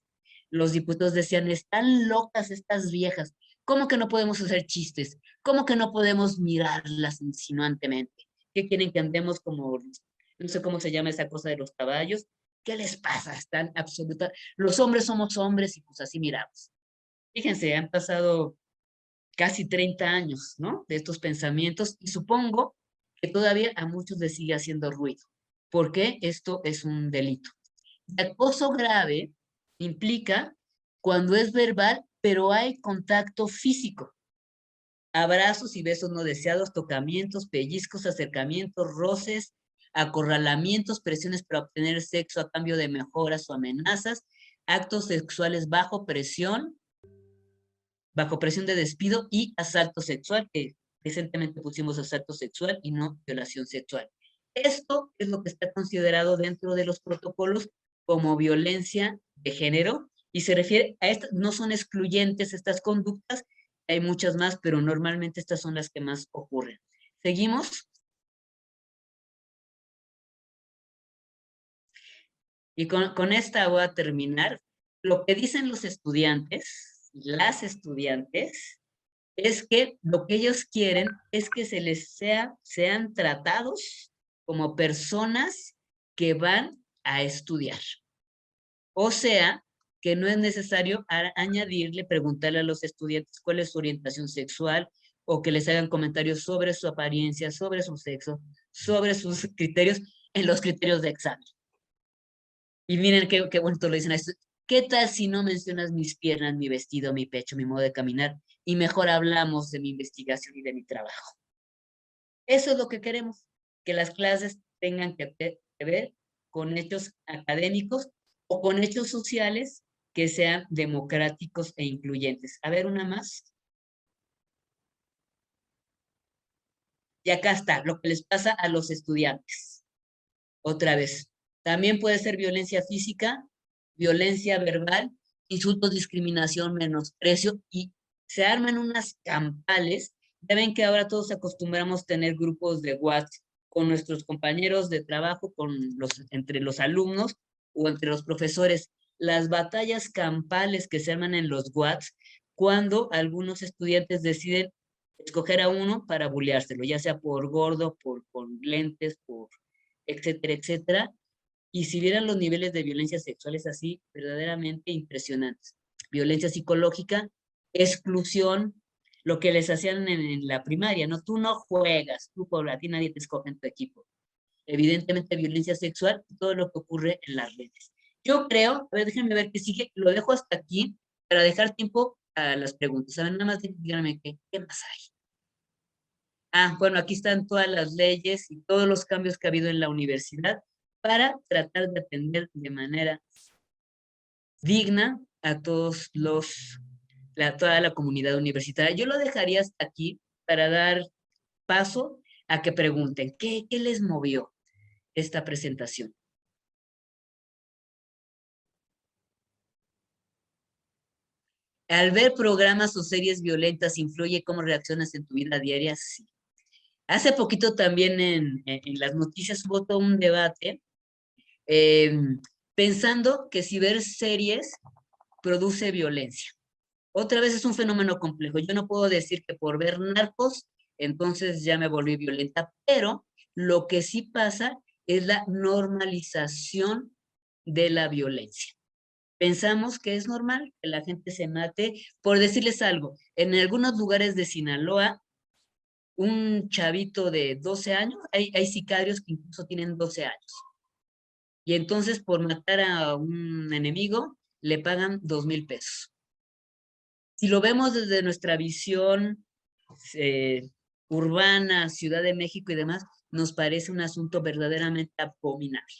B: los diputados decían, están locas estas viejas, ¿cómo que no podemos hacer chistes? ¿Cómo que no podemos mirarlas insinuantemente? ¿Qué quieren que andemos como, no sé cómo se llama esa cosa de los caballos? ¿Qué les pasa? Están absolutas, los hombres somos hombres y pues así miramos. Fíjense, han pasado casi 30 años, ¿no? De estos pensamientos y supongo que todavía a muchos les sigue haciendo ruido, porque esto es un delito. El acoso grave implica cuando es verbal, pero hay contacto físico. Abrazos y besos no deseados, tocamientos, pellizcos, acercamientos, roces, acorralamientos, presiones para obtener sexo a cambio de mejoras o amenazas, actos sexuales bajo presión de despido y asalto sexual, que recientemente pusimos asalto sexual y no violación sexual. Esto es lo que está considerado dentro de los protocolos como violencia de género y se refiere a estas, no son excluyentes estas conductas, hay muchas más, pero normalmente estas son las que más ocurren. ¿Seguimos? Y con esta voy a terminar. lo que dicen los estudiantes, las estudiantes, es que lo que ellos quieren es que sean tratados como personas que van a estudiar. O sea, que no es necesario añadirle, preguntarle a los estudiantes cuál es su orientación sexual o que les hagan comentarios sobre su apariencia, sobre su sexo, sobre sus criterios, en los criterios de examen. Y miren qué bonito lo dicen a esto. ¿Qué tal si no mencionas mis piernas, mi vestido, mi pecho, mi modo de caminar? Y mejor hablamos de mi investigación y de mi trabajo. Eso es lo que queremos, que las clases tengan que ver con hechos académicos o con hechos sociales que sean democráticos e incluyentes. A ver, una más. Y acá está, lo que les pasa a los estudiantes. Otra vez. También puede ser violencia física, violencia verbal, insultos, discriminación, menosprecio, y se arman unas campales. Ya ven que ahora todos acostumbramos a tener grupos de WhatsApp con nuestros compañeros de trabajo, entre los alumnos o entre los profesores. Las batallas campales que se arman en los WhatsApp cuando algunos estudiantes deciden escoger a uno para bulleárselo, ya sea por gordo, con lentes, por etcétera, etcétera. Y si vieran los niveles de violencia sexual, es así, verdaderamente impresionantes. Violencia psicológica, exclusión, lo que les hacían en la primaria, ¿no? Tú no juegas, tú por a ti nadie te escoge en tu equipo. Evidentemente violencia sexual, todo lo que ocurre en las redes. Yo creo, a ver, déjenme ver qué sigue, lo dejo hasta aquí para dejar tiempo a las preguntas. A ver, nada más díganme qué más hay. Ah, bueno, aquí están todas las leyes y todos los cambios que ha habido en la universidad para tratar de atender de manera digna a toda la comunidad universitaria. Yo lo dejaría hasta aquí para dar paso a que pregunten, ¿qué les movió esta presentación? Al ver programas o series violentas, ¿influye cómo reaccionas en tu vida diaria? Sí. Hace poquito también en las noticias hubo todo un debate eh, pensando que si ver series produce violencia. Otra vez es un fenómeno complejo. Yo no puedo decir que por ver Narcos, entonces ya me volví violenta, pero lo que sí pasa es la normalización de la violencia. Pensamos que es normal que la gente se mate. Por decirles algo, en algunos lugares de Sinaloa, un chavito de 12 años, hay sicarios que incluso tienen 12 años. Y entonces por matar a un enemigo, le pagan 2,000 pesos. Si lo vemos desde nuestra visión urbana, Ciudad de México y demás, nos parece un asunto verdaderamente abominable.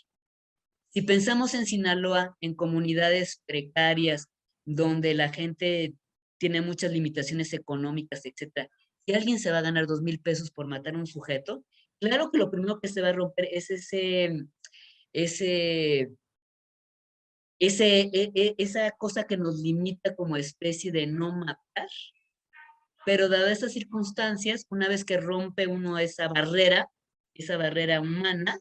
B: Si pensamos en Sinaloa, en comunidades precarias, donde la gente tiene muchas limitaciones económicas, etcétera, si alguien se va a ganar 2,000 pesos por matar a un sujeto, claro que lo primero que se va a romper es esa cosa que nos limita como especie de no matar. Pero dadas esas circunstancias, una vez que rompe uno esa barrera humana,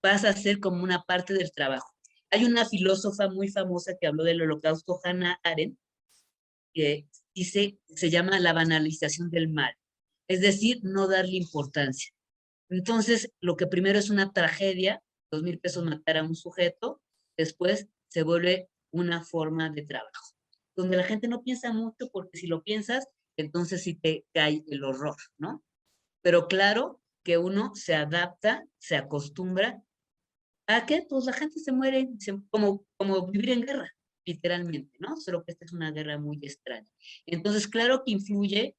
B: pasa a ser como una parte del trabajo. Hay una filósofa muy famosa que habló del Holocausto, Hannah Arendt, que se llama la banalización del mal, es decir, no darle importancia. Entonces, lo que primero es una tragedia, 2,000 pesos matar a un sujeto, después se vuelve una forma de trabajo, donde la gente no piensa mucho, porque si lo piensas, entonces sí te cae el horror, ¿no? Pero claro que uno se adapta, se acostumbra a que pues la gente se muere, como vivir en guerra, literalmente, ¿no? Solo que esta es una guerra muy extraña. Entonces, claro que influye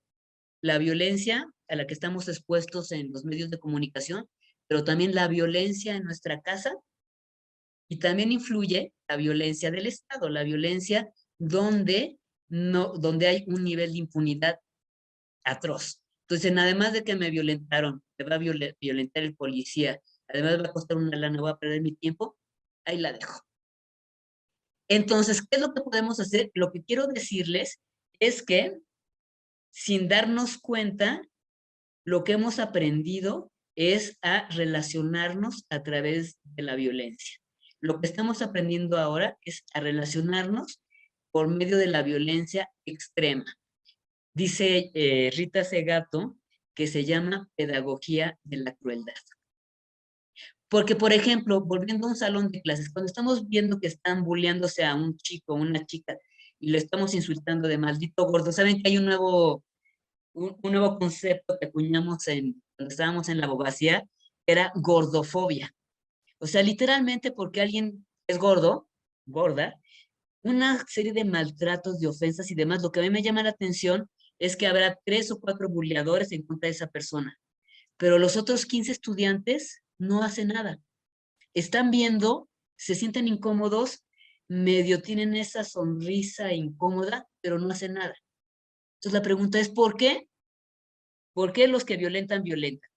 B: la violencia a la que estamos expuestos en los medios de comunicación, pero también la violencia en nuestra casa, y también influye la violencia del Estado, la violencia donde hay un nivel de impunidad atroz. Entonces, además de que me violentaron, me va a violentar el policía, además va a costar una lana, voy a perder mi tiempo, ahí la dejo. Entonces, ¿qué es lo que podemos hacer? Lo que quiero decirles es que, sin darnos cuenta, lo que hemos aprendido es a relacionarnos a través de la violencia. Lo que estamos aprendiendo ahora es a relacionarnos por medio de la violencia extrema. Dice Rita Segato que se llama pedagogía de la crueldad. Porque, por ejemplo, volviendo a un salón de clases, cuando estamos viendo que están bulleándose a un chico o una chica y lo estamos insultando de maldito gordo, ¿saben que hay un nuevo concepto que acuñamos cuando estábamos en la abogacía? Era gordofobia. O sea, literalmente porque alguien es gordo, gorda, una serie de maltratos, de ofensas y demás. Lo que a mí me llama la atención es que habrá 3 o 4 burladores en contra de esa persona, pero los otros 15 estudiantes no hacen nada. Están viendo, se sienten incómodos, medio tienen esa sonrisa incómoda, pero no hacen nada. Entonces la pregunta es, ¿por qué? ¿Por qué los que violentan, violentan?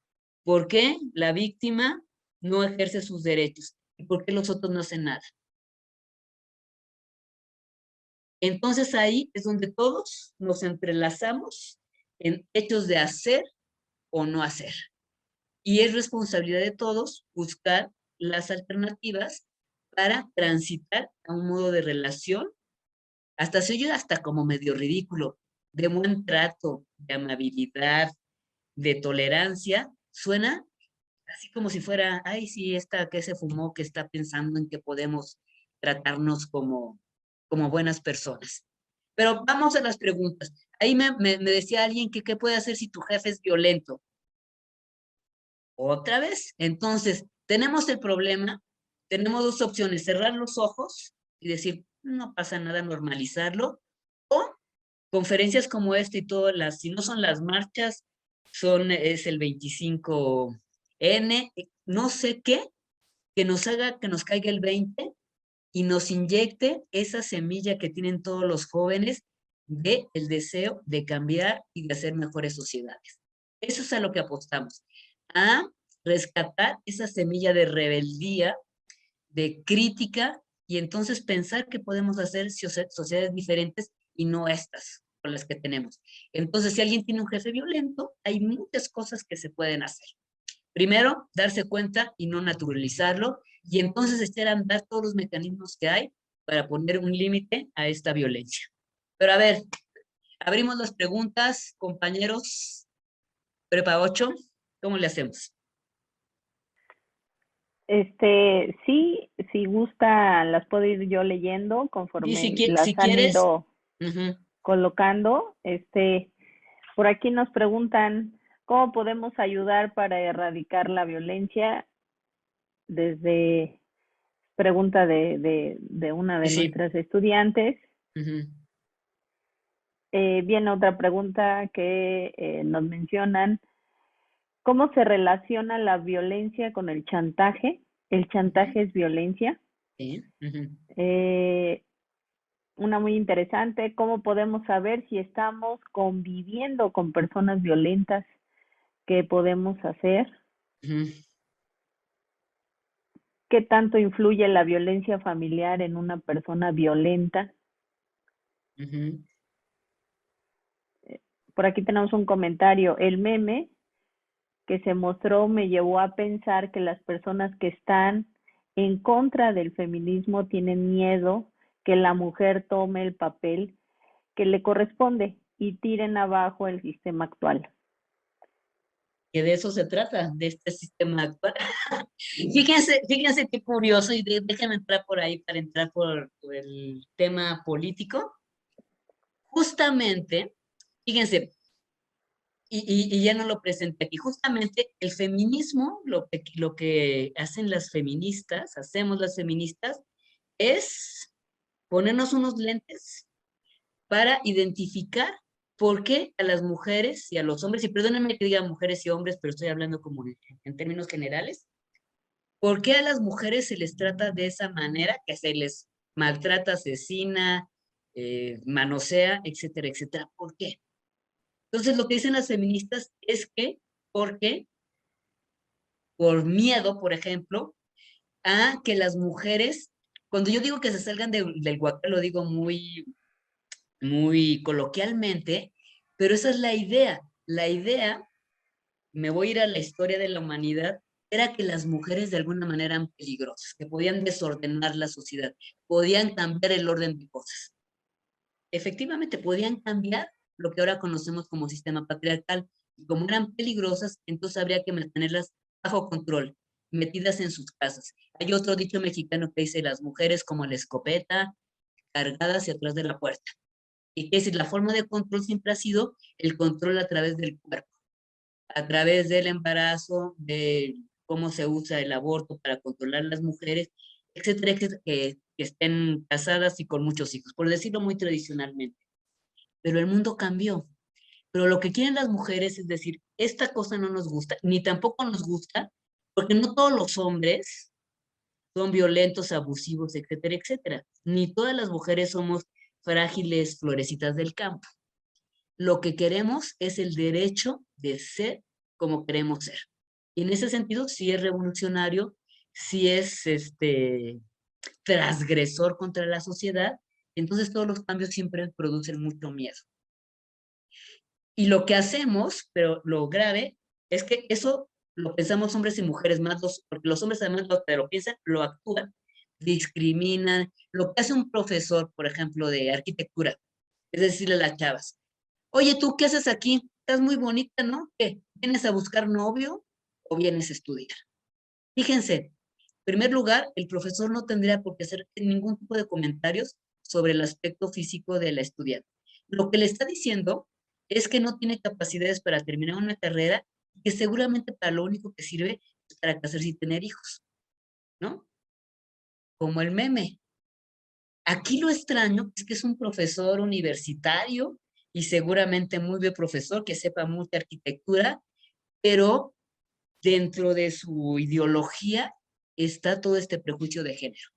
B: ¿Por qué la víctima no ejerce sus derechos? ¿Y por qué los otros no hacen nada? Entonces ahí es donde todos nos entrelazamos en hechos de hacer o no hacer. Y es responsabilidad de todos buscar las alternativas para transitar a un modo de relación, hasta se oye hasta como medio ridículo, de buen trato, de amabilidad, de tolerancia. Suena así como si fuera, ay, sí, esta que se fumó, que está pensando en que podemos tratarnos como buenas personas. Pero vamos a las preguntas. Ahí me decía alguien que qué puede hacer si tu jefe es violento. Otra vez. Entonces, tenemos el problema, tenemos 2 opciones: cerrar los ojos y decir, no pasa nada, normalizarlo, o conferencias como esta y todas las, si no son las marchas, es el 25N, no sé qué, que nos haga, que nos caiga el 20 y nos inyecte esa semilla que tienen todos los jóvenes de el deseo de cambiar y de hacer mejores sociedades. Eso es a lo que apostamos, a rescatar esa semilla de rebeldía, de crítica, y entonces pensar que podemos hacer sociedades diferentes y no estas con las que tenemos. Entonces, si alguien tiene un jefe violento, hay muchas cosas que se pueden hacer. Primero, darse cuenta y no naturalizarlo, y entonces echar a andar todos los mecanismos que hay para poner un límite a esta violencia. Pero a ver, abrimos las preguntas, compañeros. Prepa 8, ¿cómo le hacemos?
A: Sí, si gusta, las puedo ir yo leyendo
B: Y
A: conforme
B: si
A: las han
B: quieres,
A: ido colocando. Por aquí nos preguntan, ¿cómo podemos ayudar para erradicar la violencia? Desde pregunta de una de
B: sí.
A: nuestras estudiantes.
B: Ujú.
A: Viene otra pregunta que nos mencionan, ¿cómo se relaciona la violencia con el chantaje? ¿El chantaje es violencia?
B: Sí. Ujú.
A: Una muy interesante, ¿cómo podemos saber si estamos conviviendo con personas violentas? ¿Qué podemos hacer?
B: Ujú.
A: ¿Qué tanto influye la violencia familiar en una persona violenta?
B: Ujú.
A: Por aquí tenemos un comentario. El meme que se mostró me llevó a pensar que las personas que están en contra del feminismo tienen miedo que la mujer tome el papel que le corresponde y tiren abajo el sistema actual.
B: Que de eso se trata, de este sistema actual. Fíjense qué curioso, y déjenme entrar por ahí para entrar por el tema político. Justamente, fíjense, y ya no lo presenté aquí, justamente el feminismo, lo que hacen las feministas, hacemos las feministas, es ponernos unos lentes para identificar por qué a las mujeres y a los hombres, y perdónenme que diga mujeres y hombres, pero estoy hablando como en términos generales, por qué a las mujeres se les trata de esa manera, que se les maltrata, asesina, manosea, etcétera, etcétera. ¿Por qué? Entonces, lo que dicen las feministas es que, porque por miedo, por ejemplo, a que las mujeres, cuando yo digo que se salgan del guacal, lo digo muy coloquialmente, pero esa es la idea. La idea, me voy a ir a la historia de la humanidad, era que las mujeres de alguna manera eran peligrosas, que podían desordenar la sociedad, podían cambiar el orden de cosas. Efectivamente, podían cambiar lo que ahora conocemos como sistema patriarcal. Y como eran peligrosas, entonces habría que mantenerlas bajo control, metidas en sus casas. Hay otro dicho mexicano que dice, las mujeres como la escopeta, cargadas y atrás de la puerta. Y que es decir, la forma de control siempre ha sido el control a través del cuerpo, a través del embarazo, de cómo se usa el aborto para controlar a las mujeres, etcétera, etcétera, que estén casadas y con muchos hijos, por decirlo muy tradicionalmente. Pero el mundo cambió. Pero lo que quieren las mujeres es decir, esta cosa no nos gusta, ni tampoco nos gusta, porque no todos los hombres son violentos, abusivos, etcétera, etcétera. Ni todas las mujeres somos frágiles florecitas del campo. Lo que queremos es el derecho de ser como queremos ser. Y en ese sentido, sí es revolucionario, sí es transgresor contra la sociedad, entonces todos los cambios siempre producen mucho miedo. Y lo que hacemos, pero lo grave, es que eso lo pensamos hombres y mujeres más, porque los hombres además lo piensan, lo actúan, discriminan. Lo que hace un profesor, por ejemplo, de arquitectura, es decirle a las chavas, oye, ¿tú qué haces aquí? Estás muy bonita, ¿no? ¿Qué? ¿Vienes a buscar novio o vienes a estudiar? Fíjense, en primer lugar, el profesor no tendría por qué hacer ningún tipo de comentarios sobre el aspecto físico de la estudiante. Lo que le está diciendo es que no tiene capacidades para terminar una carrera y que seguramente para lo único que sirve es para casarse y tener hijos, ¿no? Como el meme. Aquí lo extraño es que es un profesor universitario y seguramente muy buen profesor que sepa mucha arquitectura, pero dentro de su ideología está todo este prejuicio de género.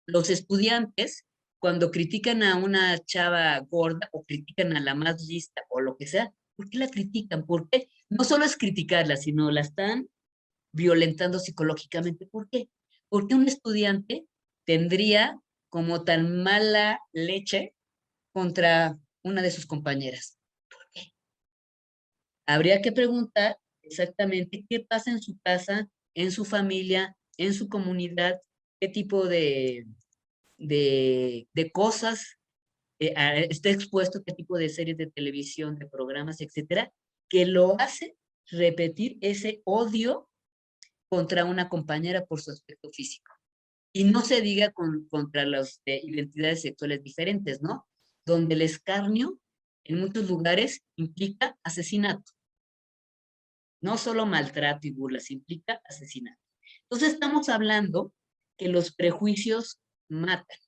B: Los estudiantes, cuando critican a una chava gorda o critican a la más lista o lo que sea, ¿por qué la critican? ¿Por qué? No solo es criticarla, sino la están violentando psicológicamente. ¿Por qué? Porque un estudiante tendría como tan mala leche contra una de sus compañeras. ¿Por qué? Habría que preguntar exactamente qué pasa en su casa, en su familia, en su comunidad, qué tipo de cosas está expuesto, qué tipo de series de televisión, de programas, etcétera, que lo hace repetir ese odio contra una compañera por su aspecto físico. Y no se diga contra las identidades sexuales diferentes, ¿no? Donde el escarnio en muchos lugares implica asesinato. No solo maltrato y burlas, implica asesinato. Entonces estamos hablando que los prejuicios matan.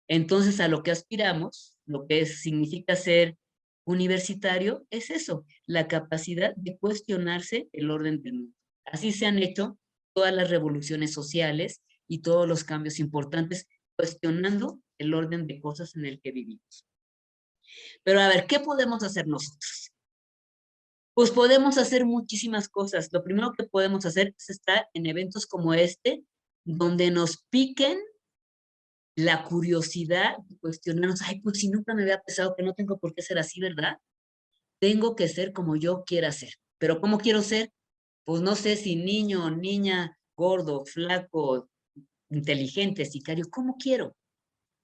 B: Entonces a lo que aspiramos, lo que significa ser universitario, es eso, la capacidad de cuestionarse el orden del mundo. Así se han hecho todas las revoluciones sociales y todos los cambios importantes, cuestionando el orden de cosas en el que vivimos. Pero a ver, ¿qué podemos hacer nosotros? Pues podemos hacer muchísimas cosas. Lo primero que podemos hacer es estar en eventos como este, donde nos piquen la curiosidad de cuestionarnos, ay, pues si nunca me había pensado que no tengo por qué ser así, ¿verdad? Tengo que ser como yo quiera ser. ¿Pero cómo quiero ser? Pues no sé si niño, niña, gordo, flaco, inteligente, sicario, ¿cómo quiero?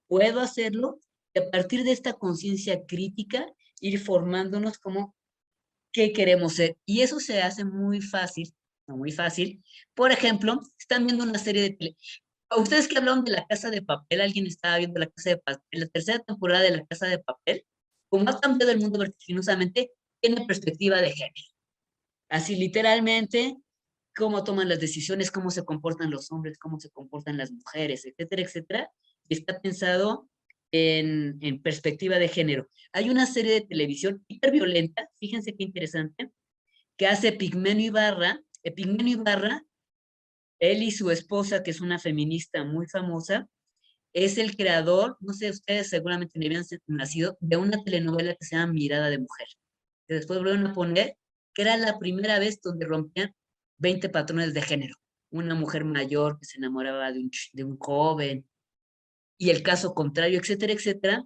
B: ¿Puedo hacerlo? Y a partir de esta conciencia crítica, ir formándonos como qué queremos ser. Y eso se hace muy fácil, no muy fácil. Por ejemplo, están viendo una serie de tele. Ustedes que hablaron de La Casa de Papel, alguien estaba viendo La Casa de Papel, la tercera temporada de La Casa de Papel, como ha cambiado el mundo vertiginosamente, tiene perspectiva de género. Así literalmente, cómo toman las decisiones, cómo se comportan los hombres, cómo se comportan las mujeres, etcétera, etcétera. Y está pensado en perspectiva de género. Hay una serie de televisión hiperviolenta, fíjense qué interesante, que hace Pigmenio Ibarra. Pigmenio Ibarra, él y su esposa, que es una feminista muy famosa, es el creador, no sé, ustedes seguramente ni habían nacido, de una telenovela que se llama Mirada de Mujer, que después volvieron a poner, que era la primera vez donde rompían 20 patrones de género. Una mujer mayor que se enamoraba de un joven, y el caso contrario, etcétera, etcétera.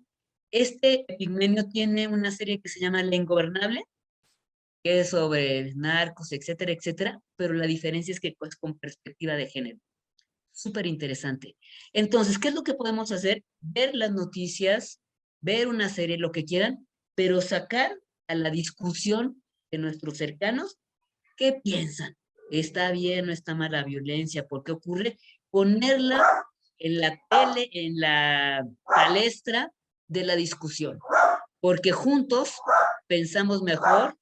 B: Este Pigmenio tiene una serie que se llama La Ingobernable, que es sobre narcos, etcétera, etcétera, pero la diferencia es que es con perspectiva de género. Súper interesante. Entonces, ¿qué es lo que podemos hacer? Ver las noticias, ver una serie, lo que quieran, pero sacar a la discusión de nuestros cercanos qué piensan. ¿Está bien o está mal la violencia? ¿Por qué ocurre? Ponerla en la tele, en la palestra de la discusión, porque juntos pensamos mejor.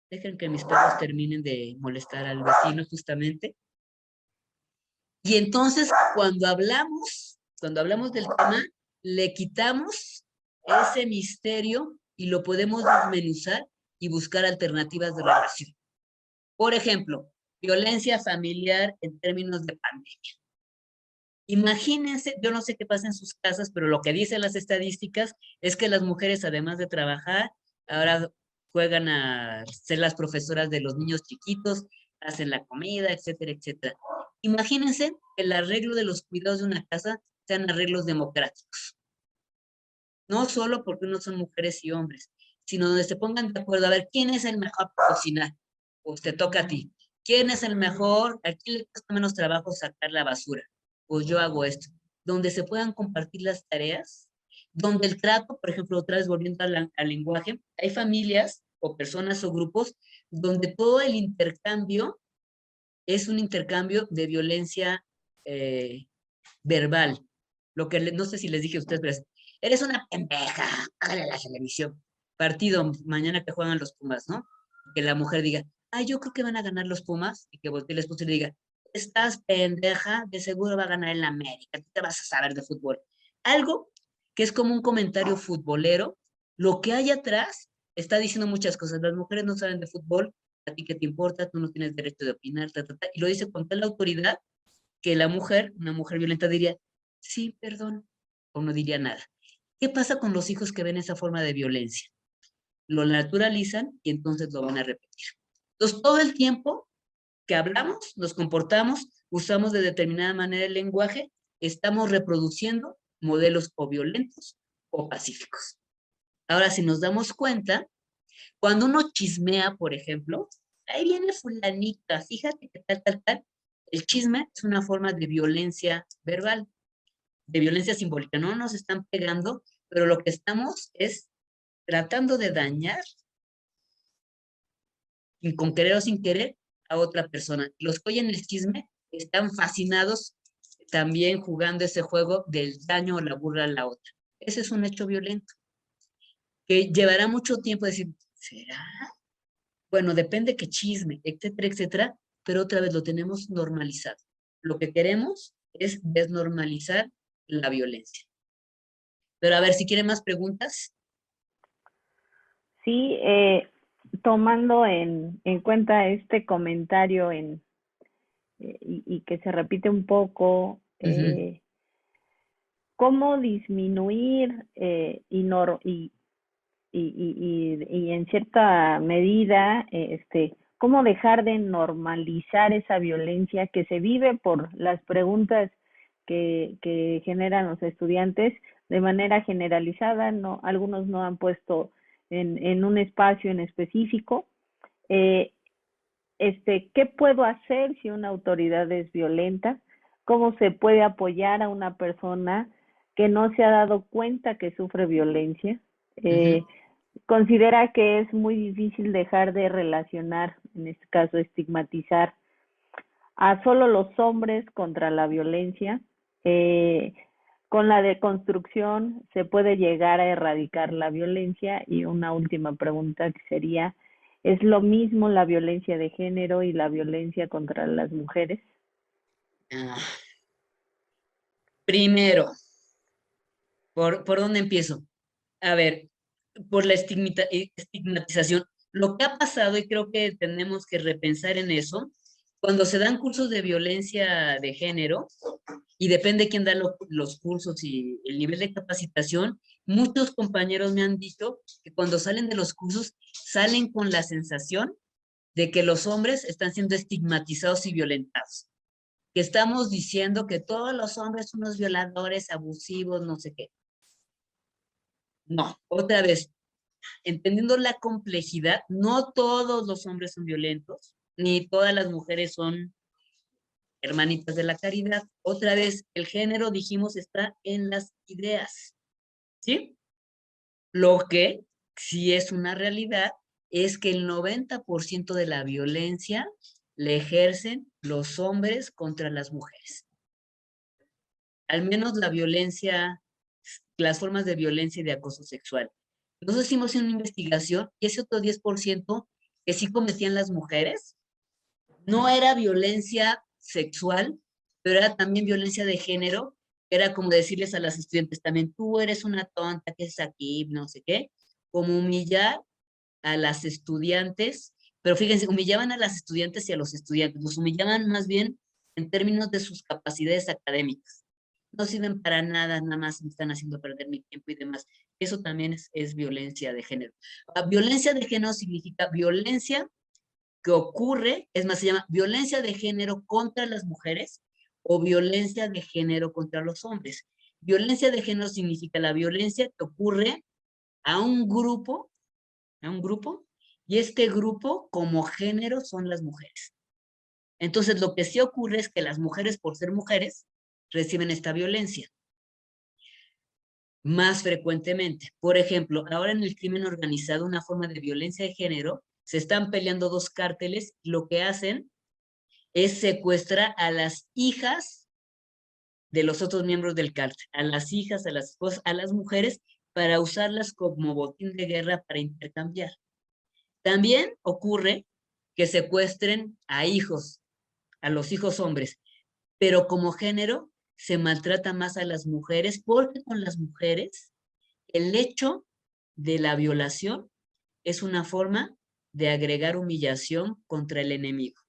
B: Dejen que mis perros terminen de molestar al vecino justamente. Y entonces, cuando hablamos del tema, le quitamos ese misterio y lo podemos desmenuzar y buscar alternativas de relación. Por ejemplo, violencia familiar en términos de pandemia. Imagínense, yo no sé qué pasa en sus casas, pero lo que dicen las estadísticas es que las mujeres, además de trabajar, ahora juegan a ser las profesoras de los niños chiquitos, hacen la comida, etcétera, etcétera. Imagínense que el arreglo de los cuidados de una casa sean arreglos democráticos. No solo porque no son mujeres y hombres, sino donde se pongan de acuerdo a ver quién es el mejor para cocinar. Pues te toca a ti. ¿Quién es el mejor? ¿A quién le cuesta menos trabajo sacar la basura? Pues yo hago esto. Donde se puedan compartir las tareas, donde el trato, por ejemplo, otra vez volviendo al lenguaje, hay familias o personas o grupos donde todo el intercambio es un intercambio de violencia verbal. Lo que no sé si les dije a ustedes, pero eres una pendeja, hágale la televisión. Partido mañana que juegan los Pumas, ¿no? Que la mujer diga, ay, yo creo que van a ganar los Pumas, y que voltee el esposo y le diga, estás pendeja, de seguro va a ganar en la América, tú te vas a saber de fútbol. Algo que es como un comentario futbolero, lo que hay atrás está diciendo muchas cosas. Las mujeres no saben de fútbol, a ti qué te importa, tú no tienes derecho de opinar, y lo dice con tal autoridad que la mujer, una mujer violenta diría, sí, perdón, o no diría nada. ¿Qué pasa con los hijos que ven esa forma de violencia? Lo naturalizan y entonces lo van a repetir. Entonces, todo el tiempo que hablamos, nos comportamos, usamos de determinada manera el lenguaje, estamos reproduciendo modelos o violentos o pacíficos. Ahora, si nos damos cuenta, cuando uno chismea, por ejemplo, ahí viene fulanita, fíjate que tal. El chisme es una forma de violencia verbal, de violencia simbólica. No nos están pegando, pero lo que estamos es tratando de dañar, con querer o sin querer, a otra persona. Los que oyen el chisme están fascinados también jugando ese juego del daño o la burla a la otra. Ese es un hecho violento, que llevará mucho tiempo decir, ¿será? Bueno, depende qué chisme, etcétera, etcétera, pero otra vez lo tenemos normalizado. Lo que queremos es desnormalizar la violencia. Pero a ver, si quieren más preguntas.
A: Sí, tomando en cuenta este comentario y que se repite un poco, ¿cómo disminuir y en cierta medida, cómo dejar de normalizar esa violencia que se vive por las preguntas que generan los estudiantes de manera generalizada? No, algunos no han puesto en un espacio en específico. ¿Qué puedo hacer si una autoridad es violenta? ¿Cómo se puede apoyar a una persona que no se ha dado cuenta que sufre violencia? Considera que es muy difícil dejar de relacionar, en este caso estigmatizar a solo los hombres contra la violencia. Con la deconstrucción se puede llegar a erradicar la violencia. Y una última pregunta que sería, ¿es lo mismo la violencia de género y la violencia contra las mujeres?
B: Primero, ¿por dónde empiezo? A ver, por la estigmatización. Lo que ha pasado, y creo que tenemos que repensar en eso, cuando se dan cursos de violencia de género, y depende quién da los cursos y el nivel de capacitación, muchos compañeros me han dicho que cuando salen de los cursos, salen con la sensación de que los hombres están siendo estigmatizados y violentados. Que estamos diciendo que todos los hombres son unos violadores, abusivos, no sé qué. No, otra vez, entendiendo la complejidad, no todos los hombres son violentos, ni todas las mujeres son hermanitas de la caridad. Otra vez, el género, dijimos, está en las ideas, ¿sí? Lo que sí es una realidad es que el 90% de la violencia le ejercen los hombres contra las mujeres. Al menos la violencia, las formas de violencia y de acoso sexual. Nosotros hicimos una investigación y ese otro 10% que sí cometían las mujeres, no era violencia sexual, pero era también violencia de género. Era como decirles a las estudiantes también, tú eres una tonta, ¿qué es aquí? No sé qué. Como humillar a las estudiantes, pero fíjense, humillaban a las estudiantes y a los estudiantes, los humillaban más bien en términos de sus capacidades académicas. No sirven para nada, nada más me están haciendo perder mi tiempo y demás. Eso también es violencia de género. Violencia de género significa violencia que ocurre, es más, se llama violencia de género contra las mujeres o violencia de género contra los hombres. Violencia de género significa la violencia que ocurre a un grupo, y este grupo como género son las mujeres. Entonces, lo que sí ocurre es que las mujeres, por ser mujeres, reciben esta violencia más frecuentemente. Por ejemplo, ahora en el crimen organizado, una forma de violencia de género, se están peleando dos cárteles y lo que hacen es secuestrar a las hijas de los otros miembros del cártel, a las hijas, a las esposas, a las mujeres, para usarlas como botín de guerra para intercambiar. También ocurre que secuestren a hijos, a los hijos hombres, pero como género se maltrata más a las mujeres porque con las mujeres el hecho de la violación es una forma de agregar humillación contra el enemigo.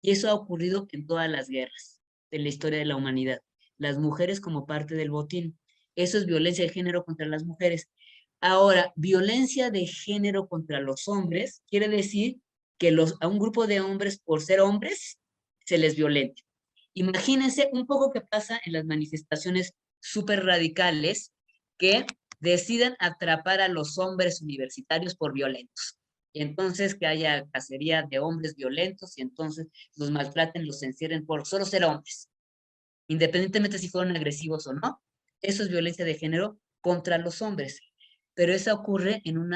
B: Y eso ha ocurrido en todas las guerras de la historia de la humanidad. Las mujeres como parte del botín. Eso es violencia de género contra las mujeres. Ahora, violencia de género contra los hombres quiere decir que a un grupo de hombres, por ser hombres, se les violenta. Imagínense un poco qué pasa en las manifestaciones súper radicales que decidan atrapar a los hombres universitarios por violentos. Y entonces que haya cacería de hombres violentos y entonces los maltraten, los encierren por solo ser hombres, independientemente si fueron agresivos o no. Eso es violencia de género contra los hombres. Pero eso ocurre en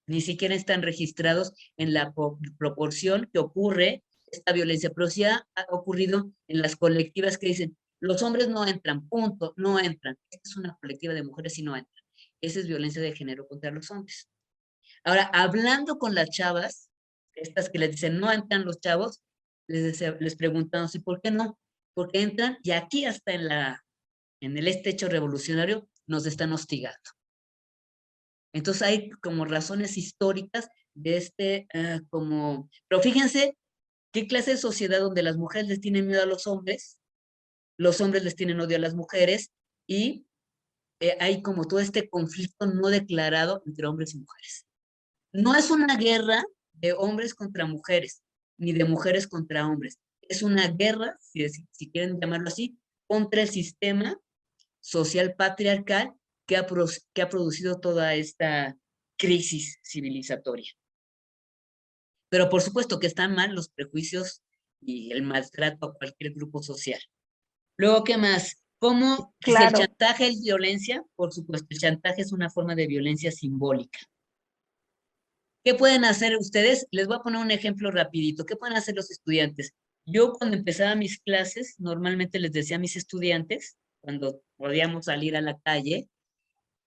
B: ni siquiera están registrados en la proporción que ocurre esta violencia, pero sí ha ocurrido en las colectivas que dicen, los hombres no entran, punto, no entran. Esta es una colectiva de mujeres y no entran. Esa es violencia de género contra los hombres. Ahora, hablando con las chavas, estas que les dicen no entran los chavos, les preguntamos, ¿y por qué no? Porque entran y aquí hasta en el hecho revolucionario nos están hostigando. Entonces hay como razones históricas de pero fíjense qué clase de sociedad donde las mujeres les tienen miedo a los hombres les tienen odio a las mujeres y hay como todo este conflicto no declarado entre hombres y mujeres. No es una guerra de hombres contra mujeres, ni de mujeres contra hombres. Es una guerra, si quieren llamarlo así, contra el sistema social patriarcal que ha producido toda esta crisis civilizatoria. Pero por supuesto que están mal los prejuicios y el maltrato a cualquier grupo social. Luego, ¿qué más? ¿Cómo si el
A: Claro,
B: chantaje es violencia? Por supuesto, el chantaje es una forma de violencia simbólica. ¿Qué pueden hacer ustedes? Les voy a poner un ejemplo rapidito. ¿Qué pueden hacer los estudiantes? Yo cuando empezaba mis clases, normalmente les decía a mis estudiantes, cuando podíamos salir a la calle,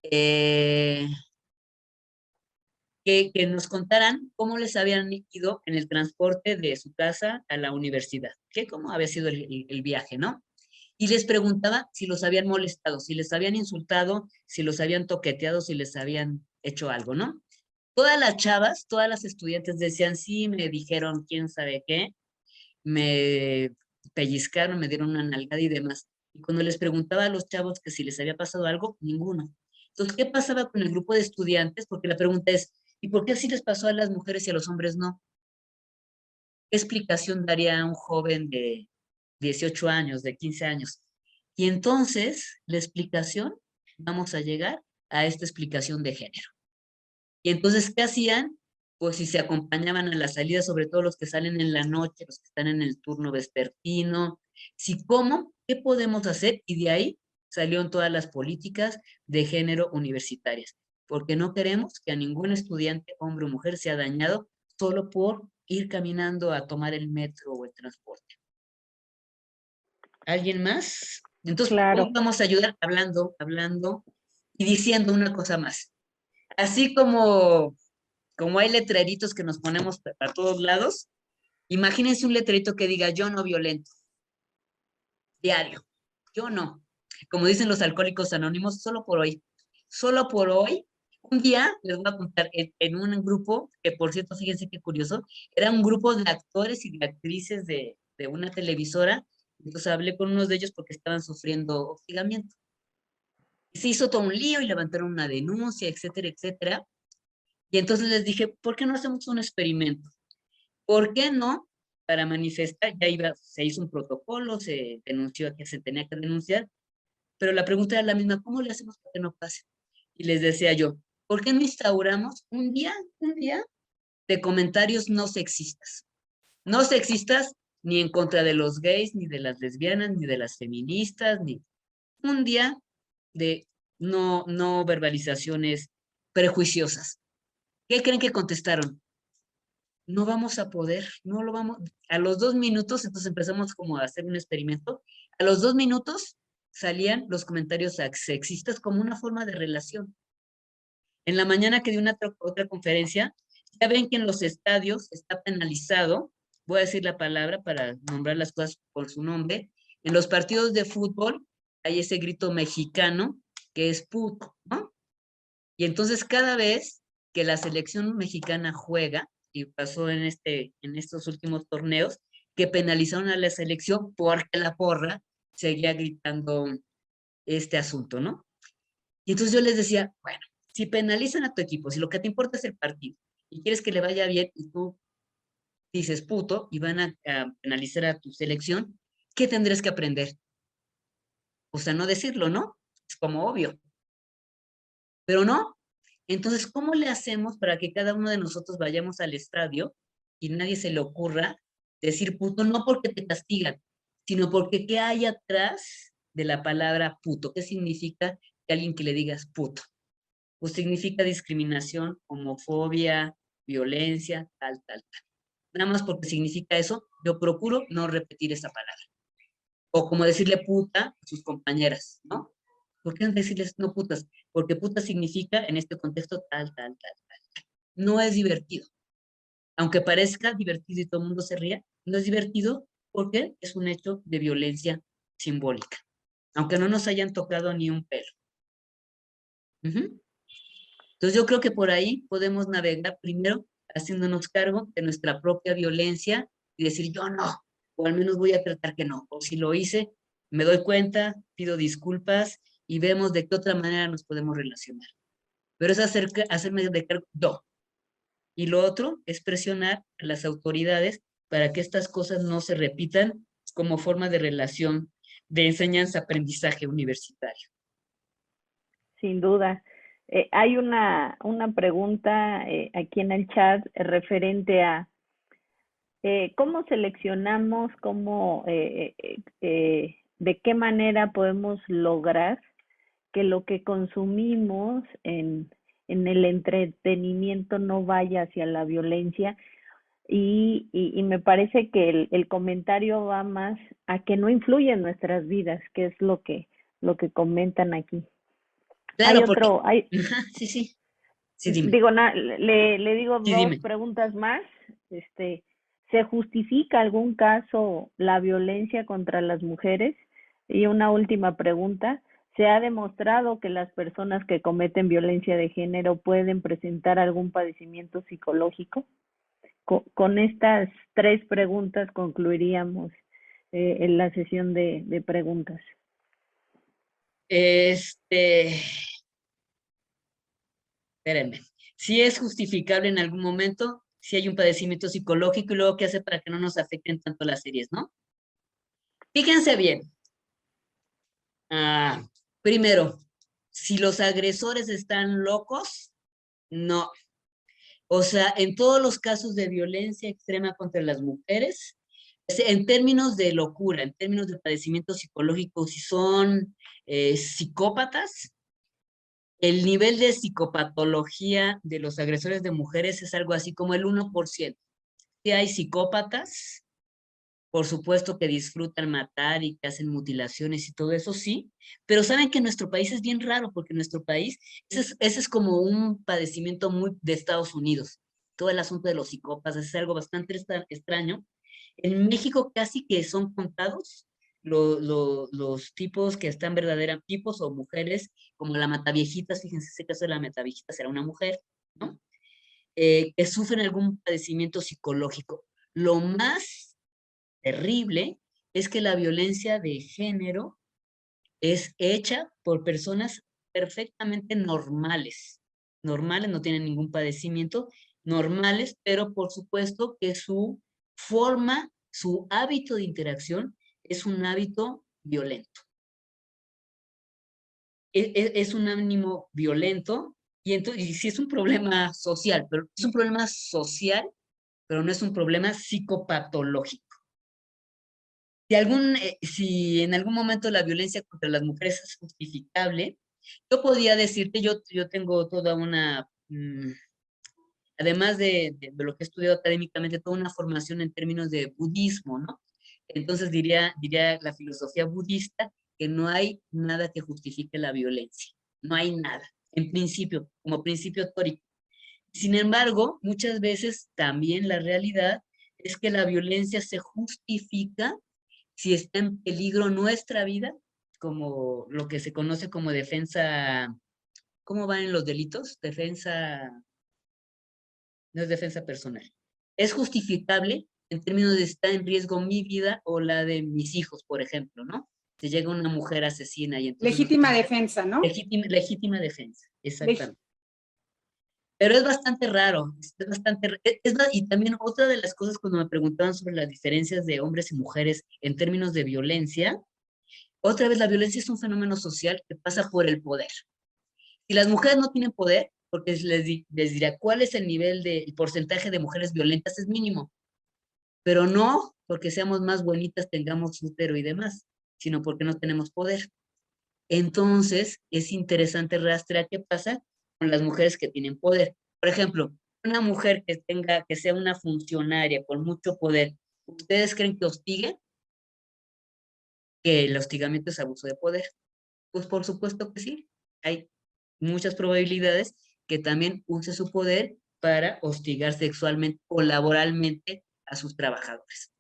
B: que nos contaran cómo les habían ido en el transporte de su casa a la universidad, que cómo había sido el viaje, ¿no? Y les preguntaba si los habían molestado, si les habían insultado, si los habían toqueteado, si les habían hecho algo, ¿no? Todas las chavas, todas las estudiantes decían, sí, me dijeron quién sabe qué, me pellizcaron, me dieron una nalgada y demás. Y cuando les preguntaba a los chavos que si les había pasado algo, ninguno. Entonces, ¿qué pasaba con el grupo de estudiantes? Porque la pregunta es, ¿y por qué así les pasó a las mujeres y a los hombres no? ¿Qué explicación daría a un joven de 18 años, de 15 años? Y entonces, la explicación, vamos a llegar a esta explicación de género. Y entonces, ¿qué hacían? Pues si se acompañaban a la salida, sobre todo los que salen en la noche, los que están en el turno vespertino, si cómo, ¿qué podemos hacer? Y de ahí salieron todas las políticas de género universitarias, porque no queremos que a ningún estudiante, hombre o mujer, sea dañado solo por ir caminando a tomar el metro o el transporte. ¿Alguien más? Entonces, hoy
A: Claro,
B: vamos a ayudar hablando y diciendo una cosa más. Así como hay letreritos que nos ponemos a todos lados, imagínense un letrerito que diga yo no violento, diario, yo no. Como dicen los alcohólicos anónimos, solo por hoy, un día les voy a contar en un grupo, que por cierto, fíjense qué curioso, era un grupo de actores y de actrices de una televisora, entonces hablé con unos de ellos porque estaban sufriendo hostigamiento. Y se hizo todo un lío y levantaron una denuncia, etcétera, etcétera. Y entonces les dije, ¿por qué no hacemos un experimento? ¿Por qué no? Para manifestar, se hizo un protocolo, se denunció que se tenía que denunciar, pero la pregunta era la misma, ¿cómo le hacemos para que no pase? Y les decía yo, ¿por qué no instauramos un día de comentarios no sexistas? No sexistas ni en contra de los gays, ni de las lesbianas, ni de las feministas, ni un día de no verbalizaciones prejuiciosas. ¿Qué creen que contestaron? No vamos a poder, no lo vamos. A los 2 minutos, entonces empezamos como a hacer un experimento. A los 2 minutos salían los comentarios sexistas como una forma de relación. En la mañana que di una otra conferencia, ya ven que en los estadios está penalizado, voy a decir la palabra para nombrar las cosas por su nombre, en los partidos de fútbol hay ese grito mexicano que es puto, ¿no? Y entonces cada vez que la selección mexicana juega, y pasó en estos últimos torneos, que penalizaron a la selección porque la porra seguía gritando este asunto, ¿no? Y entonces yo les decía, bueno, si penalizan a tu equipo, si lo que te importa es el partido, y quieres que le vaya bien, y tú dices puto, y van a penalizar a tu selección, ¿qué tendrás que aprender? O sea, no decirlo, ¿no? Es como obvio. Pero no. Entonces, ¿cómo le hacemos para que cada uno de nosotros vayamos al estadio y nadie se le ocurra decir puto, no porque te castigan, sino porque qué hay atrás de la palabra puto? ¿Qué significa que alguien que le digas puto? Pues significa discriminación, homofobia, violencia, tal. Nada más porque significa eso, yo procuro no repetir esa palabra. O como decirle puta a sus compañeras, ¿no? ¿Por qué no decirles no putas? Porque puta significa en este contexto tal. No es divertido. Aunque parezca divertido y todo el mundo se ría, no es divertido porque es un hecho de violencia simbólica. Aunque no nos hayan tocado ni un pelo. Ujú. Entonces yo creo que por ahí podemos navegar primero haciéndonos cargo de nuestra propia violencia y decir yo no, o al menos voy a tratar que no. O si lo hice, me doy cuenta, pido disculpas y vemos de qué otra manera nos podemos relacionar. Pero es hacerme de cargo yo. Y lo otro es presionar a las autoridades para que estas cosas no se repitan como forma de relación de enseñanza-aprendizaje universitario.
A: sin duda. Hay una pregunta aquí en el chat referente a cómo seleccionamos, de qué manera podemos lograr que lo que consumimos en el entretenimiento no vaya hacia la violencia y me parece que el comentario va más a que no influye en nuestras vidas, que es lo que comentan aquí. Hay
B: Claro, porque...
A: otro, hay,
B: Sí, dime.
A: digo, le digo
B: Sí,
A: dos
B: dime.
A: preguntas más. ¿Se justifica algún caso la violencia contra las mujeres? Y una última pregunta, ¿se ha demostrado que las personas que cometen violencia de género pueden presentar algún padecimiento psicológico? Con estas tres preguntas concluiríamos en la sesión de preguntas.
B: Espérenme. Si es justificable en algún momento, si hay un padecimiento psicológico y luego qué hace para que no nos afecten tanto las series, ¿no? Fíjense bien. Primero, si los agresores están locos, no. O sea, en todos los casos de violencia extrema contra las mujeres, en términos de locura, en términos de padecimiento psicológico, si son psicópatas, el nivel de psicopatología de los agresores de mujeres es algo así como el 1%. Si hay psicópatas, por supuesto que disfrutan matar y que hacen mutilaciones y todo eso, sí, pero saben que en nuestro país es bien raro, porque en nuestro país ese es como un padecimiento muy de Estados Unidos. Todo el asunto de los psicópatas es algo bastante extraño. En México casi que son contados los tipos que están verdaderos, tipos o mujeres, como la mataviejitas, fíjense, ese caso de la mataviejitas era una mujer, ¿no? Que sufren algún padecimiento psicológico. Lo más terrible es que la violencia de género es hecha por personas perfectamente normales. Normales, no tienen ningún padecimiento, normales, pero por supuesto que su forma, su hábito de interacción es un hábito violento. Es un ánimo violento y sí es un problema social, pero es un problema social, pero no es un problema psicopatológico. Si en algún momento la violencia contra las mujeres es justificable, yo podría decirte, yo tengo toda una, además de lo que he estudiado académicamente, toda una formación en términos de budismo, ¿no? Entonces diría la filosofía budista que no hay nada que justifique la violencia, no hay nada, en principio, como principio tórico. Sin embargo, muchas veces también la realidad es que la violencia se justifica si está en peligro nuestra vida, como lo que se conoce como defensa, ¿cómo van en los delitos? Defensa, no es defensa personal. Es justificable en términos de estar en riesgo mi vida o la de mis hijos, por ejemplo, ¿no? Si llega una mujer asesina y entonces...
D: Legítima defensa, ¿no?
B: Legítima defensa, exactamente. Pero es bastante raro, y también otra de las cosas cuando me preguntaban sobre las diferencias de hombres y mujeres en términos de violencia, otra vez la violencia es un fenómeno social que pasa por el poder. Si las mujeres no tienen poder, porque les dirá cuál es el nivel el porcentaje de mujeres violentas es mínimo, pero no porque seamos más bonitas, tengamos útero y demás, sino porque no tenemos poder. Entonces, es interesante rastrear qué pasa con las mujeres que tienen poder. Por ejemplo, una mujer que sea una funcionaria con mucho poder, ¿ustedes creen que hostigue? Que el hostigamiento es abuso de poder. Pues por supuesto que sí. Hay muchas probabilidades que también use su poder para hostigar sexualmente o laboralmente a sus trabajadores.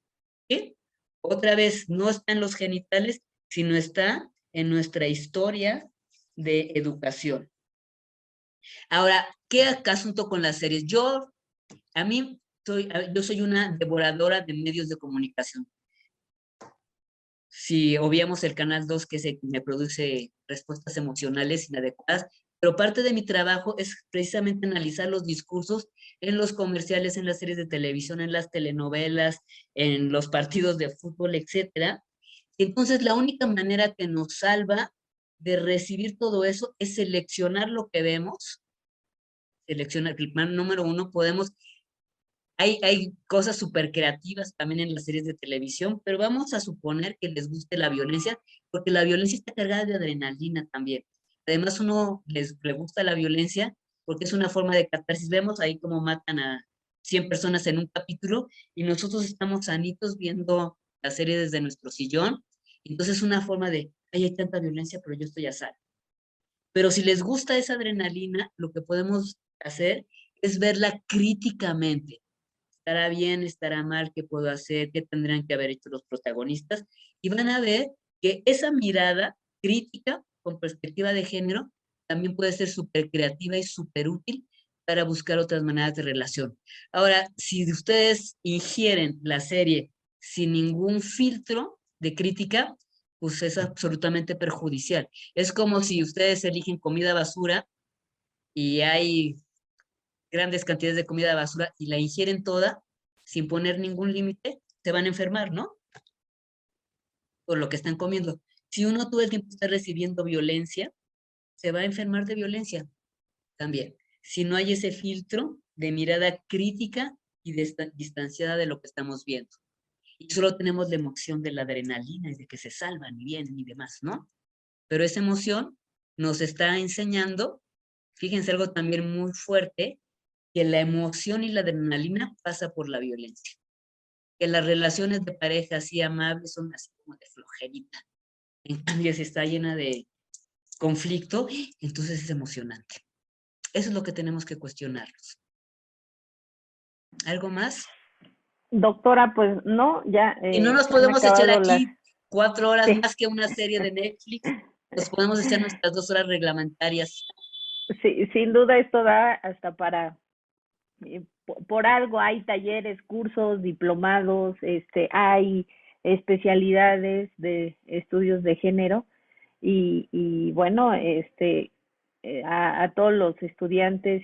B: ¿Sí? Otra vez, no está en los genitales, sino está en nuestra historia de educación. Ahora, ¿qué asunto con las series? Yo soy una devoradora de medios de comunicación. Si obviamos el canal 2, que es el que me produce respuestas emocionales inadecuadas, pero parte de mi trabajo es precisamente analizar los discursos en los comerciales, en las series de televisión, en las telenovelas, en los partidos de fútbol, etcétera. Entonces, la única manera que nos salva de recibir todo eso es seleccionar lo que vemos. Seleccionar, el plan número 1, hay cosas súper creativas también en las series de televisión, pero vamos a suponer que les guste la violencia, porque la violencia está cargada de adrenalina también. Además, le gusta la violencia porque es una forma de catarsis. Vemos ahí cómo matan a 100 personas en un capítulo y nosotros estamos sanitos viendo la serie desde nuestro sillón. Entonces es una forma de, ay, hay tanta violencia, pero yo estoy a salvo. Pero si les gusta esa adrenalina, lo que podemos hacer es verla críticamente. ¿Estará bien? ¿Estará mal? ¿Qué puedo hacer? ¿Qué tendrán que haber hecho los protagonistas? Y van a ver que esa mirada crítica con perspectiva de género también puede ser súper creativa y súper útil para buscar otras maneras de relación. Ahora, si ustedes ingieren la serie sin ningún filtro de crítica, pues es absolutamente perjudicial. Es como si ustedes eligen comida basura y hay grandes cantidades de comida basura y la ingieren toda sin poner ningún límite, se van a enfermar, ¿no? Por lo que están comiendo. Si uno todo el tiempo está recibiendo violencia, se va a enfermar de violencia también. Si no hay ese filtro, de mirada crítica y distanciada de lo que estamos viendo. Y solo tenemos la emoción de la adrenalina y de que se salvan y vienen y demás, ¿no? Pero esa emoción nos está enseñando, fíjense algo también muy fuerte, que la emoción y la adrenalina pasa por la violencia. Que las relaciones de pareja así amables son así como de flojerita. En cambio, si está llena de conflicto, entonces es emocionante. Eso es lo que tenemos que cuestionarnos. ¿Algo más?
A: Doctora, pues no, ya
B: Y no nos
A: se han
B: podemos echar
A: acabado las...
B: aquí 4 horas
A: Sí,
B: más que una serie de Netflix. Nos podemos echar nuestras 2 horas reglamentarias.
A: sí, sin duda esto da hasta para... por algo hay talleres, cursos, diplomados, hay especialidades de estudios de género y bueno, a todos los estudiantes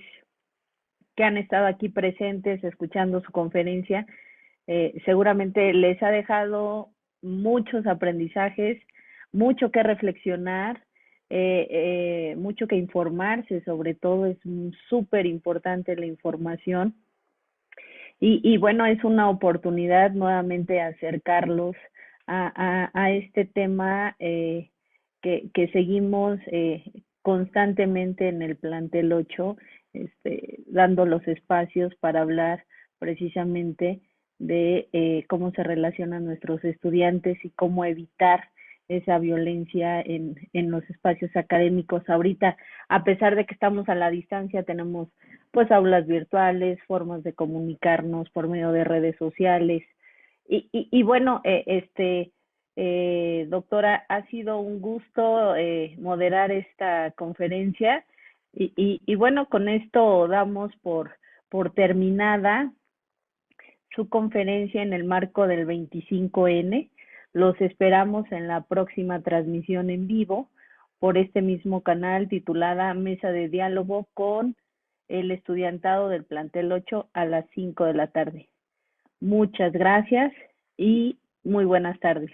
A: que han estado aquí presentes escuchando su conferencia, seguramente les ha dejado muchos aprendizajes, mucho que reflexionar, mucho que informarse, sobre todo es súper importante la información. Y bueno, es una oportunidad nuevamente acercarlos a este tema que seguimos constantemente en el plantel 8, dando los espacios para hablar precisamente de cómo se relacionan nuestros estudiantes y cómo evitar esa violencia en los espacios académicos. Ahorita, a pesar de que estamos a la distancia, tenemos pues aulas virtuales, formas de comunicarnos por medio de redes sociales. Y bueno, doctora, ha sido un gusto moderar esta conferencia y bueno, con esto damos por terminada su conferencia en el marco del 25N. Los esperamos en la próxima transmisión en vivo por este mismo canal titulada Mesa de Diálogo con el estudiantado del plantel 8 a las 5 de la tarde. Muchas gracias y muy buenas tardes.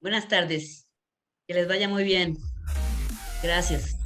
B: Buenas tardes. Que les vaya muy bien. Gracias.